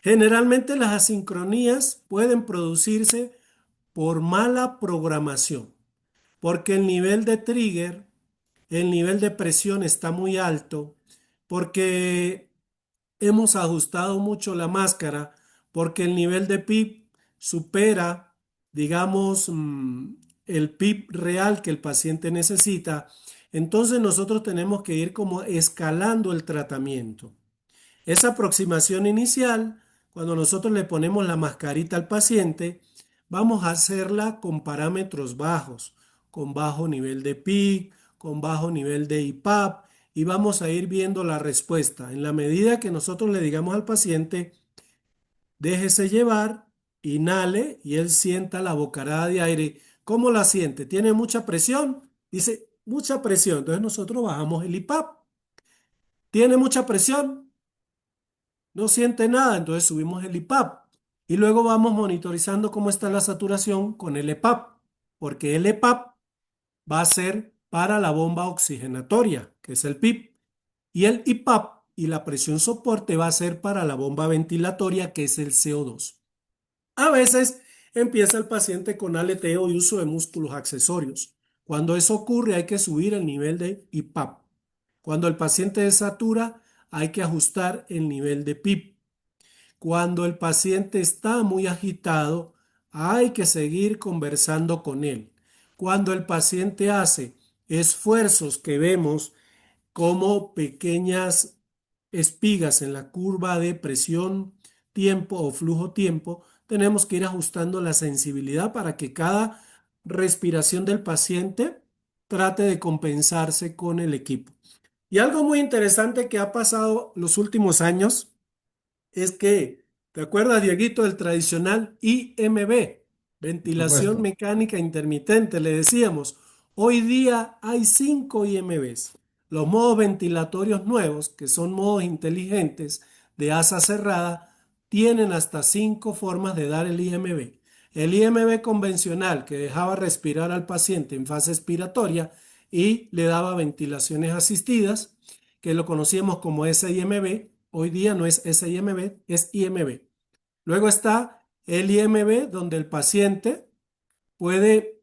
Generalmente las asincronías pueden producirse por mala programación, porque el nivel de trigger, el nivel de presión está muy alto, porque hemos ajustado mucho la máscara, porque el nivel de PIB supera, digamos, el PIB real que el paciente necesita. Entonces nosotros tenemos que ir como escalando el tratamiento. Esa aproximación inicial, cuando nosotros le ponemos la mascarita al paciente, vamos a hacerla con parámetros bajos, con bajo nivel de PIC, con bajo nivel de IPAP, y vamos a ir viendo la respuesta. En la medida que nosotros le digamos al paciente, déjese llevar, inhale y él sienta la bocarada de aire. ¿Cómo la siente? ¿Tiene mucha presión? Dice, mucha presión. Entonces nosotros bajamos el IPAP. ¿Tiene mucha presión? No siente nada, entonces subimos el IPAP y luego vamos monitorizando cómo está la saturación con el EPAP, porque el EPAP va a ser para la bomba oxigenatoria, que es el PIP, y el IPAP y la presión soporte va a ser para la bomba ventilatoria, que es el CO2. A veces empieza el paciente con aleteo y uso de músculos accesorios. Cuando eso ocurre hay que subir el nivel de IPAP. Cuando el paciente desatura hay que ajustar el nivel de PIP. Cuando el paciente está muy agitado, hay que seguir conversando con él. Cuando el paciente hace esfuerzos que vemos como pequeñas espigas en la curva de presión tiempo o flujo tiempo, tenemos que ir ajustando la sensibilidad para que cada respiración del paciente trate de compensarse con el equipo. Y algo muy interesante que ha pasado los últimos años es que, ¿te acuerdas, Dieguito, del tradicional IMB? Por Ventilación supuesto. mecánica intermitente, le decíamos. Hoy día hay 5 IMBs. Los modos ventilatorios nuevos, que son modos inteligentes de asa cerrada, tienen hasta 5 formas de dar el IMB. El IMB convencional, que dejaba respirar al paciente en fase expiratoria y le daba ventilaciones asistidas, que lo conocíamos como SIMB, hoy día no es SIMB, es IMB. Luego está el IMB, donde el paciente puede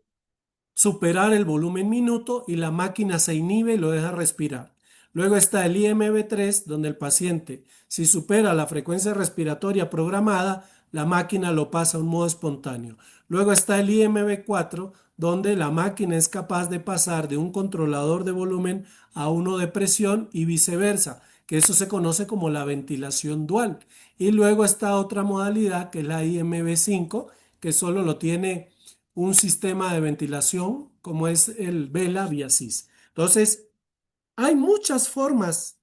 superar el volumen minuto y la máquina se inhibe y lo deja respirar. Luego está el IMB3, donde el paciente, si supera la frecuencia respiratoria programada, la máquina lo pasa a un modo espontáneo. Luego está el IMB4, donde la máquina es capaz de pasar de un controlador de volumen a uno de presión y viceversa, que eso se conoce como la ventilación dual. Y luego está otra modalidad, que es la IMB5, que solo lo tiene un sistema de ventilación como es el Vela Viasis. Entonces, hay muchas formas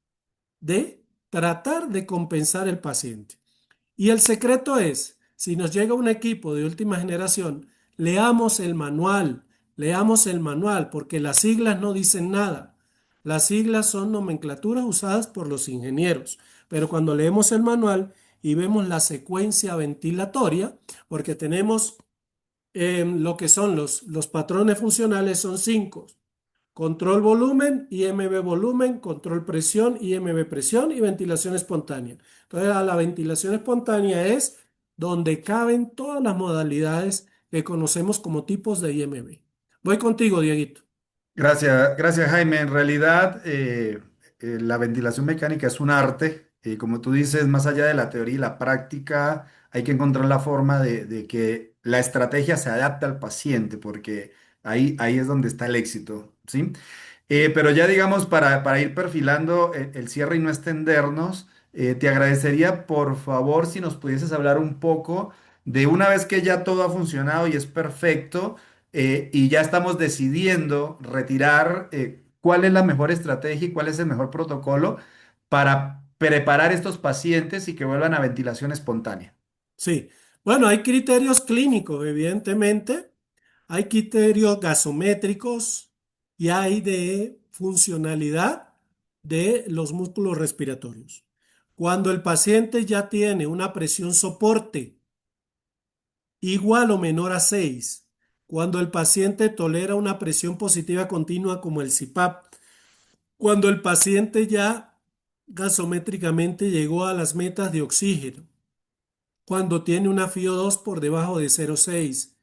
de tratar de compensar el paciente. Y el secreto es, si nos llega un equipo de última generación, leamos el manual, porque las siglas no dicen nada. Las siglas son nomenclaturas usadas por los ingenieros, pero cuando leemos el manual y vemos la secuencia ventilatoria, porque tenemos lo que son los patrones funcionales son 5. Control volumen, IMB volumen, control presión, IMB presión y ventilación espontánea. Entonces, la ventilación espontánea es donde caben todas las modalidades que conocemos como tipos de IMB. Voy contigo, Dieguito. Gracias, gracias Jaime. En realidad, la ventilación mecánica es un arte. Como tú dices, más allá de la teoría y la práctica, hay que encontrar la forma de que la estrategia se adapte al paciente, porque Ahí es donde está el éxito, ¿sí? Pero ya digamos, para ir perfilando el cierre y no extendernos, te agradecería por favor si nos pudieses hablar un poco de una vez que ya todo ha funcionado y es perfecto, y ya estamos decidiendo retirar, cuál es la mejor estrategia y cuál es el mejor protocolo para preparar estos pacientes y que vuelvan a ventilación espontánea. Sí, bueno, hay criterios clínicos, evidentemente, hay criterios gasométricos y hay de funcionalidad de los músculos respiratorios. Cuando el paciente ya tiene una presión soporte igual o menor a 6, cuando el paciente tolera una presión positiva continua como el CPAP, cuando el paciente ya gasométricamente llegó a las metas de oxígeno, cuando tiene una FiO2 por debajo de 0,6,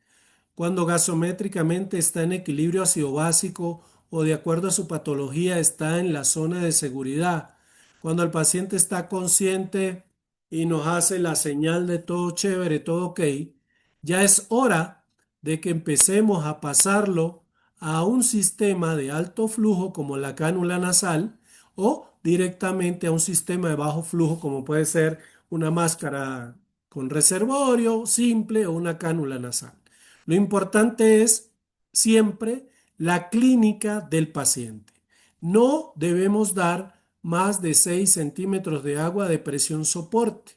cuando gasométricamente está en equilibrio ácido básico o de acuerdo a su patología está en la zona de seguridad, cuando el paciente está consciente y nos hace la señal de todo chévere, todo ok, ya es hora de que empecemos a pasarlo a un sistema de alto flujo como la cánula nasal o directamente a un sistema de bajo flujo como puede ser una máscara con reservorio simple o una cánula nasal. Lo importante es siempre la clínica del paciente. No debemos dar más de 6 centímetros de agua de presión soporte,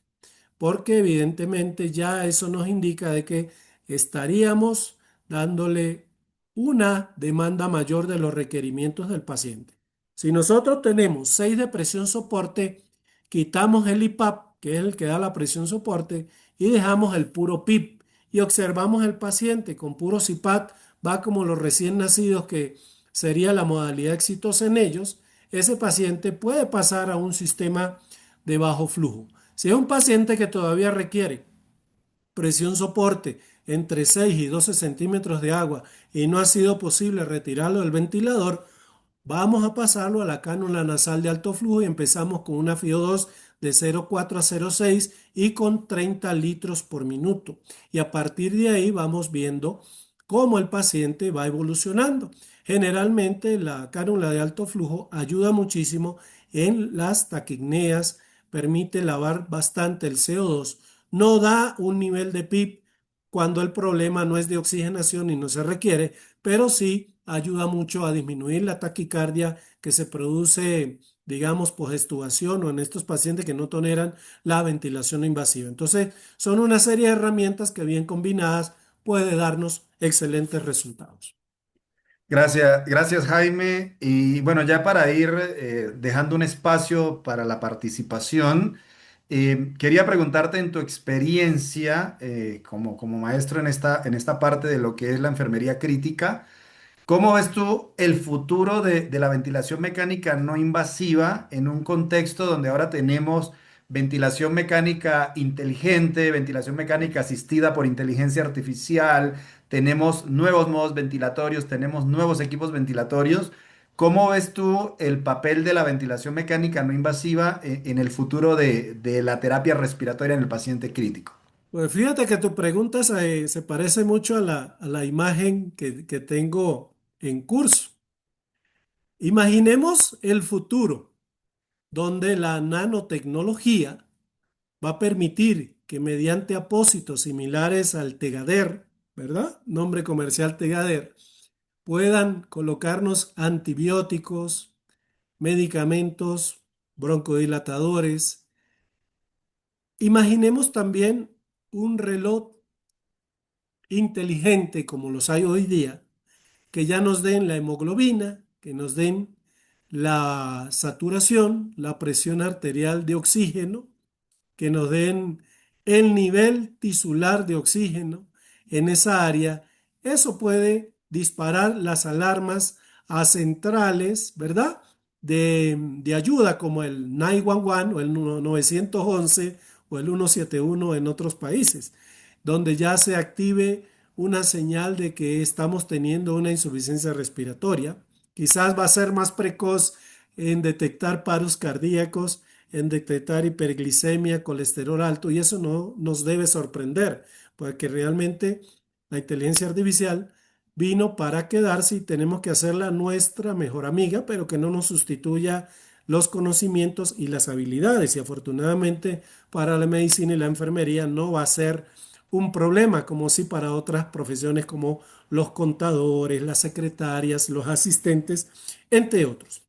porque evidentemente ya eso nos indica de que estaríamos dándole una demanda mayor de los requerimientos del paciente. Si nosotros tenemos 6 de presión soporte, quitamos el IPAP, que es el que da la presión soporte, y dejamos el puro PIP y observamos el paciente con puro CPAP, va como los recién nacidos, que sería la modalidad exitosa en ellos. Ese paciente puede pasar a un sistema de bajo flujo. Si es un paciente que todavía requiere presión soporte entre 6 y 12 centímetros de agua y no ha sido posible retirarlo del ventilador, vamos a pasarlo a la cánula nasal de alto flujo y empezamos con una FiO2 de 0,4 a 0,6 y con 30 litros por minuto. Y a partir de ahí vamos viendo cómo el paciente va evolucionando. Generalmente la cánula de alto flujo ayuda muchísimo en las taquipneas, permite lavar bastante el CO2, no da un nivel de PIP cuando el problema no es de oxigenación y no se requiere, pero sí ayuda mucho a disminuir la taquicardia que se produce, digamos, por extubación o en estos pacientes que no toleran la ventilación invasiva. Entonces, son una serie de herramientas que bien combinadas puede darnos excelentes resultados. Gracias, gracias Jaime. Y bueno, ya para ir, dejando un espacio para la participación, quería preguntarte en tu experiencia, como maestro en esta parte de lo que es la enfermería crítica. ¿Cómo ves tú el futuro de la ventilación mecánica no invasiva en un contexto donde ahora tenemos ventilación mecánica inteligente, ventilación mecánica asistida por inteligencia artificial, tenemos nuevos modos ventilatorios, tenemos nuevos equipos ventilatorios? ¿Cómo ves tú el papel de la ventilación mecánica no invasiva en el futuro de la terapia respiratoria en el paciente crítico? Pues fíjate que tu pregunta se parece mucho a la imagen que tengo en curso. Imaginemos el futuro donde la nanotecnología va a permitir que mediante apósitos similares al Tegader, ¿verdad? Nombre comercial Tegader, puedan colocarnos antibióticos, medicamentos, broncodilatadores. Imaginemos también un reloj inteligente como los hay hoy día, que ya nos den la hemoglobina, que nos den la saturación, la presión arterial de oxígeno, que nos den el nivel tisular de oxígeno en esa área. Eso puede disparar las alarmas a centrales, ¿verdad? De ayuda como el 911 o el 911 o el 171 en otros países, donde ya se active una señal de que estamos teniendo una insuficiencia respiratoria. Quizás va a ser más precoz en detectar paros cardíacos, en detectar hiperglicemia, colesterol alto, y eso no nos debe sorprender, porque realmente la inteligencia artificial vino para quedarse y tenemos que hacerla nuestra mejor amiga, pero que no nos sustituya los conocimientos y las habilidades. Y afortunadamente para la medicina y la enfermería no va a ser un problema, como si para otras profesiones como los contadores, las secretarias, los asistentes, entre otros.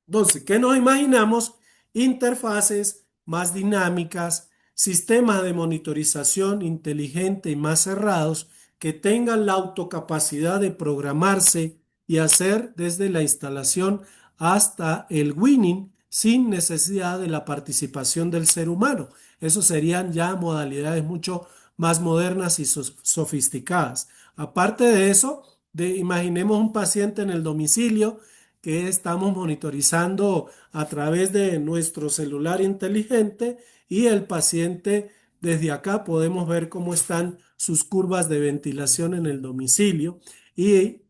Entonces, ¿qué nos imaginamos? Interfaces más dinámicas, sistemas de monitorización inteligente y más cerrados que tengan la autocapacidad de programarse y hacer desde la instalación hasta el winning sin necesidad de la participación del ser humano. Eso serían ya modalidades mucho más modernas y sofisticadas. Aparte de eso, imaginemos un paciente en el domicilio que estamos monitorizando a través de nuestro celular inteligente y el paciente desde acá podemos ver cómo están sus curvas de ventilación en el domicilio y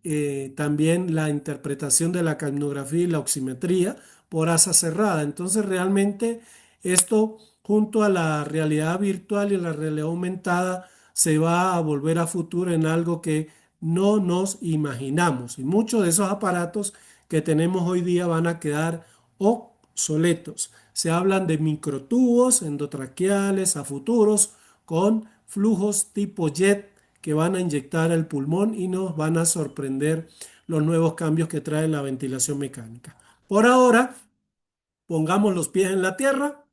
también la interpretación de la capnografía y la oximetría por asa cerrada. Entonces realmente esto junto a la realidad virtual y la realidad aumentada se va a volver a futuro en algo que no nos imaginamos y muchos de esos aparatos que tenemos hoy día van a quedar obsoletos. Se hablan de microtubos endotraqueales a futuros con flujos tipo jet que van a inyectar el pulmón y nos van a sorprender los nuevos cambios que trae la ventilación mecánica. Por ahora, pongamos los pies en la tierra,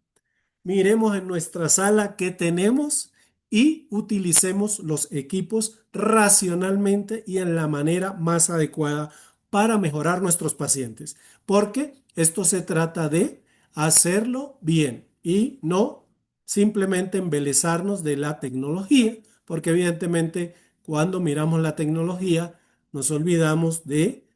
miremos en nuestra sala qué tenemos y utilicemos los equipos racionalmente y en la manera más adecuada para mejorar nuestros pacientes. Porque esto se trata de hacerlo bien y no simplemente embelezarnos de la tecnología, porque evidentemente cuando miramos la tecnología nos olvidamos de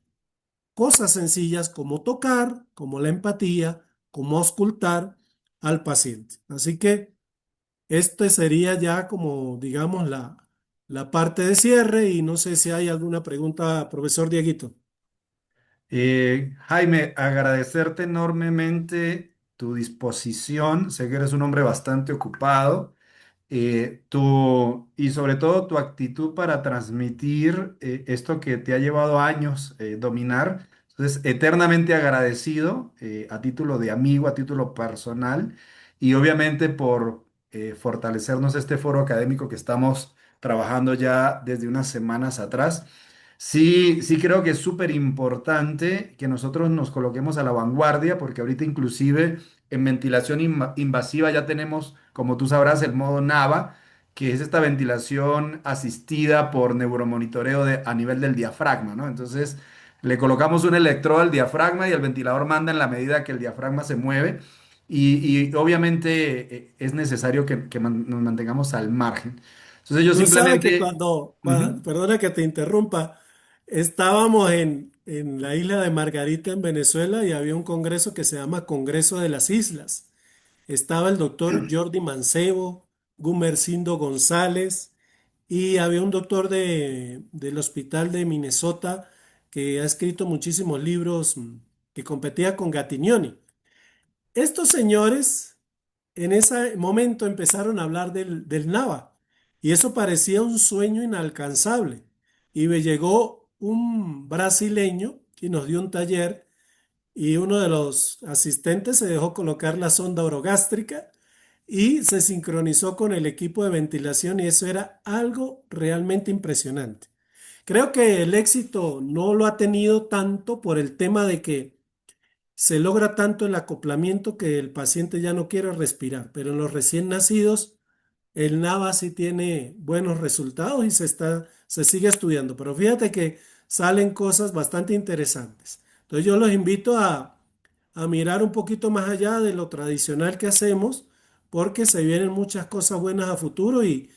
cosas sencillas como tocar, como la empatía, como auscultar al paciente. Así que este sería ya como, digamos, la parte de cierre y no sé si hay alguna pregunta, profesor Dieguito. Jaime, agradecerte enormemente tu disposición. Sé que eres un hombre bastante ocupado. Y sobre todo tu actitud para transmitir esto que te ha llevado años dominar. Entonces, eternamente agradecido a título de amigo, a título personal y obviamente por fortalecernos este foro académico que estamos trabajando ya desde unas semanas atrás. Sí, sí creo que es súper importante que nosotros nos coloquemos a la vanguardia porque ahorita inclusive en ventilación invasiva ya tenemos, como tú sabrás, el modo NAVA, que es esta ventilación asistida por neuromonitoreo a nivel del diafragma, ¿no? Entonces le colocamos un electrodo al diafragma y el ventilador manda en la medida que el diafragma se mueve y obviamente es necesario que nos mantengamos al margen. Entonces yo Tú sabes que simplemente... Ujú. perdona que te interrumpa, estábamos en la isla de Margarita en Venezuela y había un congreso que se llama Congreso de las Islas. Estaba el doctor Jordi Mancebo, Gumercindo González y había un doctor del hospital de Minnesota que ha escrito muchísimos libros que competía con Gattignoni. Estos señores en ese momento empezaron a hablar del NAVA y eso parecía un sueño inalcanzable. Y me llegó un brasileño y nos dio un taller y uno de los asistentes se dejó colocar la sonda orogástrica y se sincronizó con el equipo de ventilación y eso era algo realmente impresionante. Creo que el éxito no lo ha tenido tanto por el tema de que se logra tanto el acoplamiento que el paciente ya no quiere respirar, pero en los recién nacidos el NAVA sí tiene buenos resultados y se sigue estudiando, pero fíjate que salen cosas bastante interesantes. Entonces yo los invito a mirar un poquito más allá de lo tradicional que hacemos, porque se vienen muchas cosas buenas a futuro y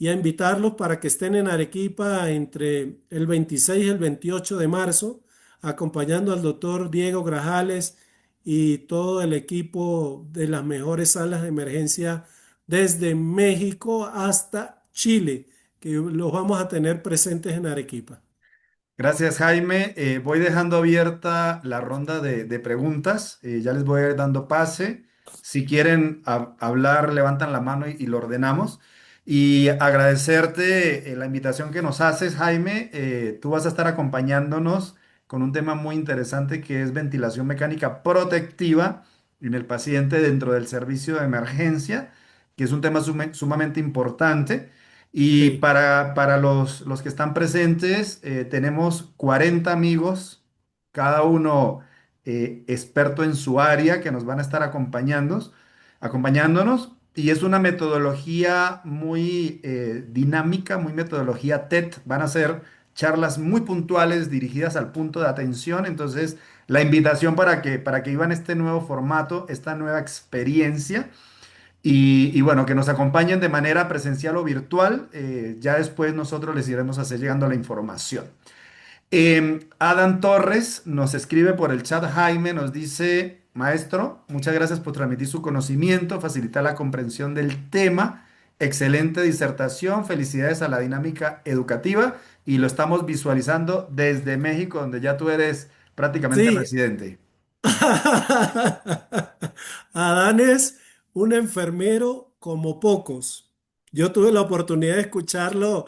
a invitarlos para que estén en Arequipa entre el 26 y el 28 de marzo, acompañando al doctor Diego Grajales y todo el equipo de las mejores salas de emergencia desde México hasta Chile, que los vamos a tener presentes en Arequipa. Gracias, Jaime. Voy dejando abierta la ronda de preguntas. Ya les voy a ir dando pase. Si quieren hablar, levantan la mano y lo ordenamos. Y agradecerte la invitación que nos haces, Jaime. Tú vas a estar acompañándonos con un tema muy interesante que es ventilación mecánica protectiva en el paciente dentro del servicio de emergencia, que es un tema sumamente importante. Y Sí, para los que están presentes, tenemos 40 amigos, cada uno experto en su área, que nos van a estar acompañándonos. Y es una metodología muy dinámica, muy metodología TED. Van a ser charlas muy puntuales dirigidas al punto de atención. Entonces, la invitación para que vivan este nuevo formato, esta nueva experiencia. Y bueno, que nos acompañen de manera presencial o virtual. Ya después nosotros les iremos a hacer llegando la información. Adam Torres nos escribe por el chat, Jaime, nos dice, maestro, muchas gracias por transmitir su conocimiento, facilitar la comprensión del tema, excelente disertación, felicidades a la dinámica educativa y lo estamos visualizando desde México, donde ya tú eres prácticamente sí. residente. Adán es un enfermero como pocos. Yo tuve la oportunidad de escucharlo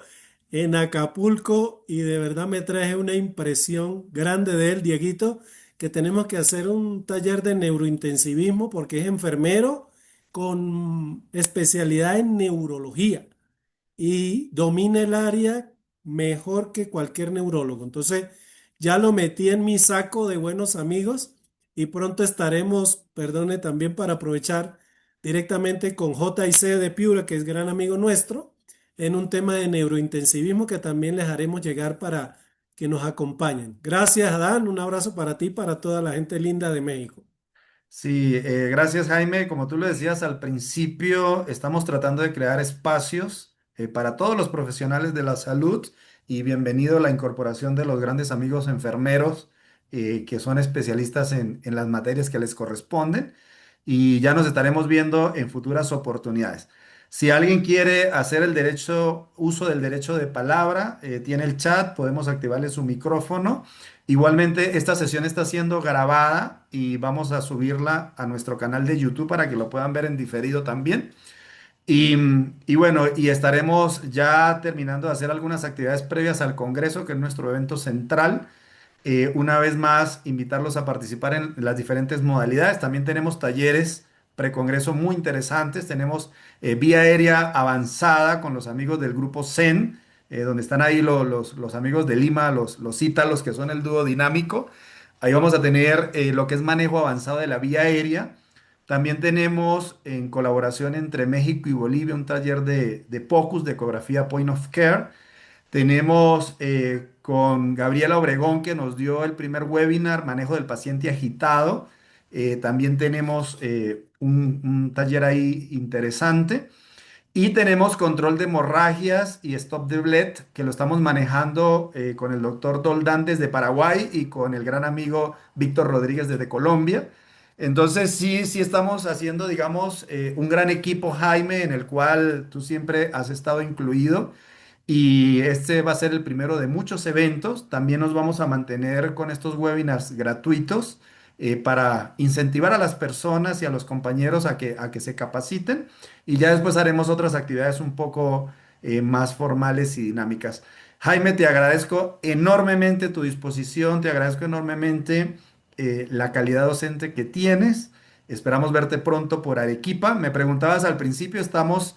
en Acapulco y de verdad me traje una impresión grande de él, Dieguito, que tenemos que hacer un taller de neurointensivismo porque es enfermero con especialidad en neurología y domina el área mejor que cualquier neurólogo. Entonces, ya lo metí en mi saco de buenos amigos y pronto estaremos, perdone también para aprovechar directamente con JC de Piura, que es gran amigo nuestro, en un tema de neurointensivismo que también les haremos llegar para que nos acompañen. Gracias, Adán. Un abrazo para ti y para toda la gente linda de México. Sí, gracias Jaime. Como tú lo decías al principio, estamos tratando de crear espacios para todos los profesionales de la salud y bienvenido a la incorporación de los grandes amigos enfermeros que son especialistas en las materias que les corresponden y ya nos estaremos viendo en futuras oportunidades. Si alguien quiere hacer uso del derecho de palabra, tiene el chat, podemos activarle su micrófono. Igualmente, esta sesión está siendo grabada y vamos a subirla a nuestro canal de YouTube para que lo puedan ver en diferido también. Y bueno, y estaremos ya terminando de hacer algunas actividades previas al Congreso, que es nuestro evento central. Una vez más, invitarlos a participar en las diferentes modalidades. También tenemos talleres precongreso muy interesantes. Tenemos vía aérea avanzada con los amigos del grupo Zen, donde están ahí los amigos de Lima, los ítalos, que son el dúo dinámico. Ahí vamos a tener lo que es manejo avanzado de la vía aérea. También tenemos en colaboración entre México y Bolivia un taller de POCUS, de ecografía Point of Care. Tenemos con Gabriela Obregón que nos dio el primer webinar, manejo del paciente agitado. También tenemos un taller ahí interesante. Y tenemos control de hemorragias y stop the bleed, que lo estamos manejando con el doctor Doldán desde Paraguay y con el gran amigo Víctor Rodríguez desde Colombia. Entonces sí estamos haciendo, digamos, un gran equipo, Jaime, en el cual tú siempre has estado incluido. Y este va a ser el primero de muchos eventos. También nos vamos a mantener con estos webinars gratuitos para incentivar a las personas y a los compañeros a que se capaciten. Y ya después haremos otras actividades un poco más formales y dinámicas. Jaime, te agradezco enormemente tu disposición, te agradezco enormemente la calidad docente que tienes. Esperamos verte pronto por Arequipa. Me preguntabas al principio, estamos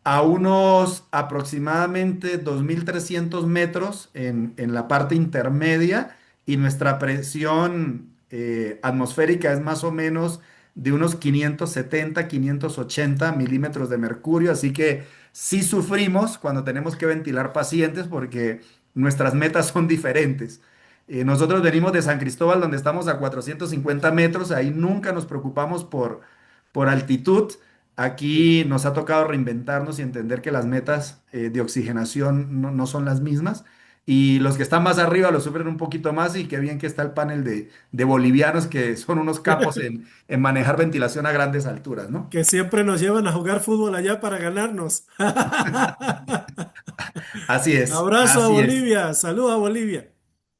a unos aproximadamente 2.300 metros en la parte intermedia y nuestra presión atmosférica es más o menos de unos 570, 580 milímetros de mercurio, así que sí sufrimos cuando tenemos que ventilar pacientes porque nuestras metas son diferentes. Nosotros venimos de San Cristóbal, donde estamos a 450 metros, ahí nunca nos preocupamos por altitud. Aquí nos ha tocado reinventarnos y entender que las metas de oxigenación no son las mismas. Y los que están más arriba lo sufren un poquito más y qué bien que está el panel de bolivianos que son unos capos en manejar ventilación a grandes alturas, ¿no? Que siempre nos llevan a jugar fútbol allá para ganarnos. Así es, Abrazo a así es. Bolivia, saludos a Bolivia.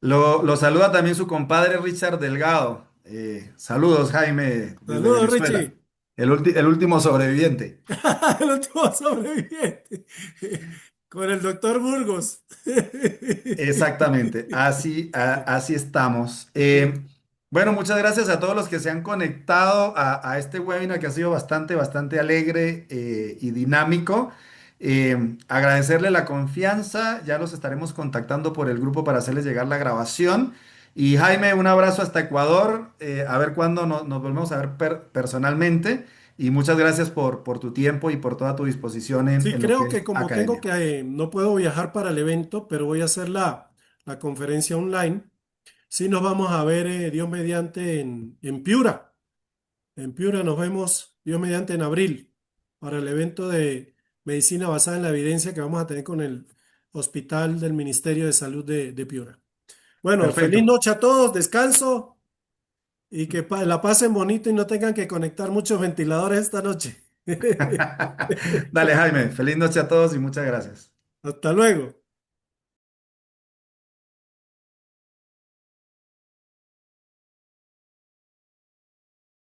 Lo saluda también su compadre Richard Delgado. Saludos, Jaime, desde Saludos, Venezuela. Richie. el último sobreviviente. El último sobreviviente. Con el doctor Burgos. Exactamente, así estamos. Bueno, muchas gracias a todos los que se han conectado a este webinar que ha sido bastante alegre y dinámico. Agradecerle la confianza, ya los estaremos contactando por el grupo para hacerles llegar la grabación. Y Jaime, un abrazo hasta Ecuador, a ver cuándo nos volvemos a ver personalmente. Y muchas gracias por tu tiempo y por toda tu disposición Sí, en lo que creo que es como tengo academia. que, no puedo viajar para el evento, pero voy a hacer la conferencia online. Sí, nos vamos a ver, Dios mediante, en Piura. En Piura nos vemos, Dios mediante, en abril, para el evento de medicina basada en la evidencia que vamos a tener con el Hospital del Ministerio de Salud de Piura. Bueno, feliz Perfecto. noche a todos, descanso y que la pasen bonito y no tengan que conectar muchos ventiladores esta noche. Dale, Jaime, feliz noche a todos y muchas gracias. Hasta luego.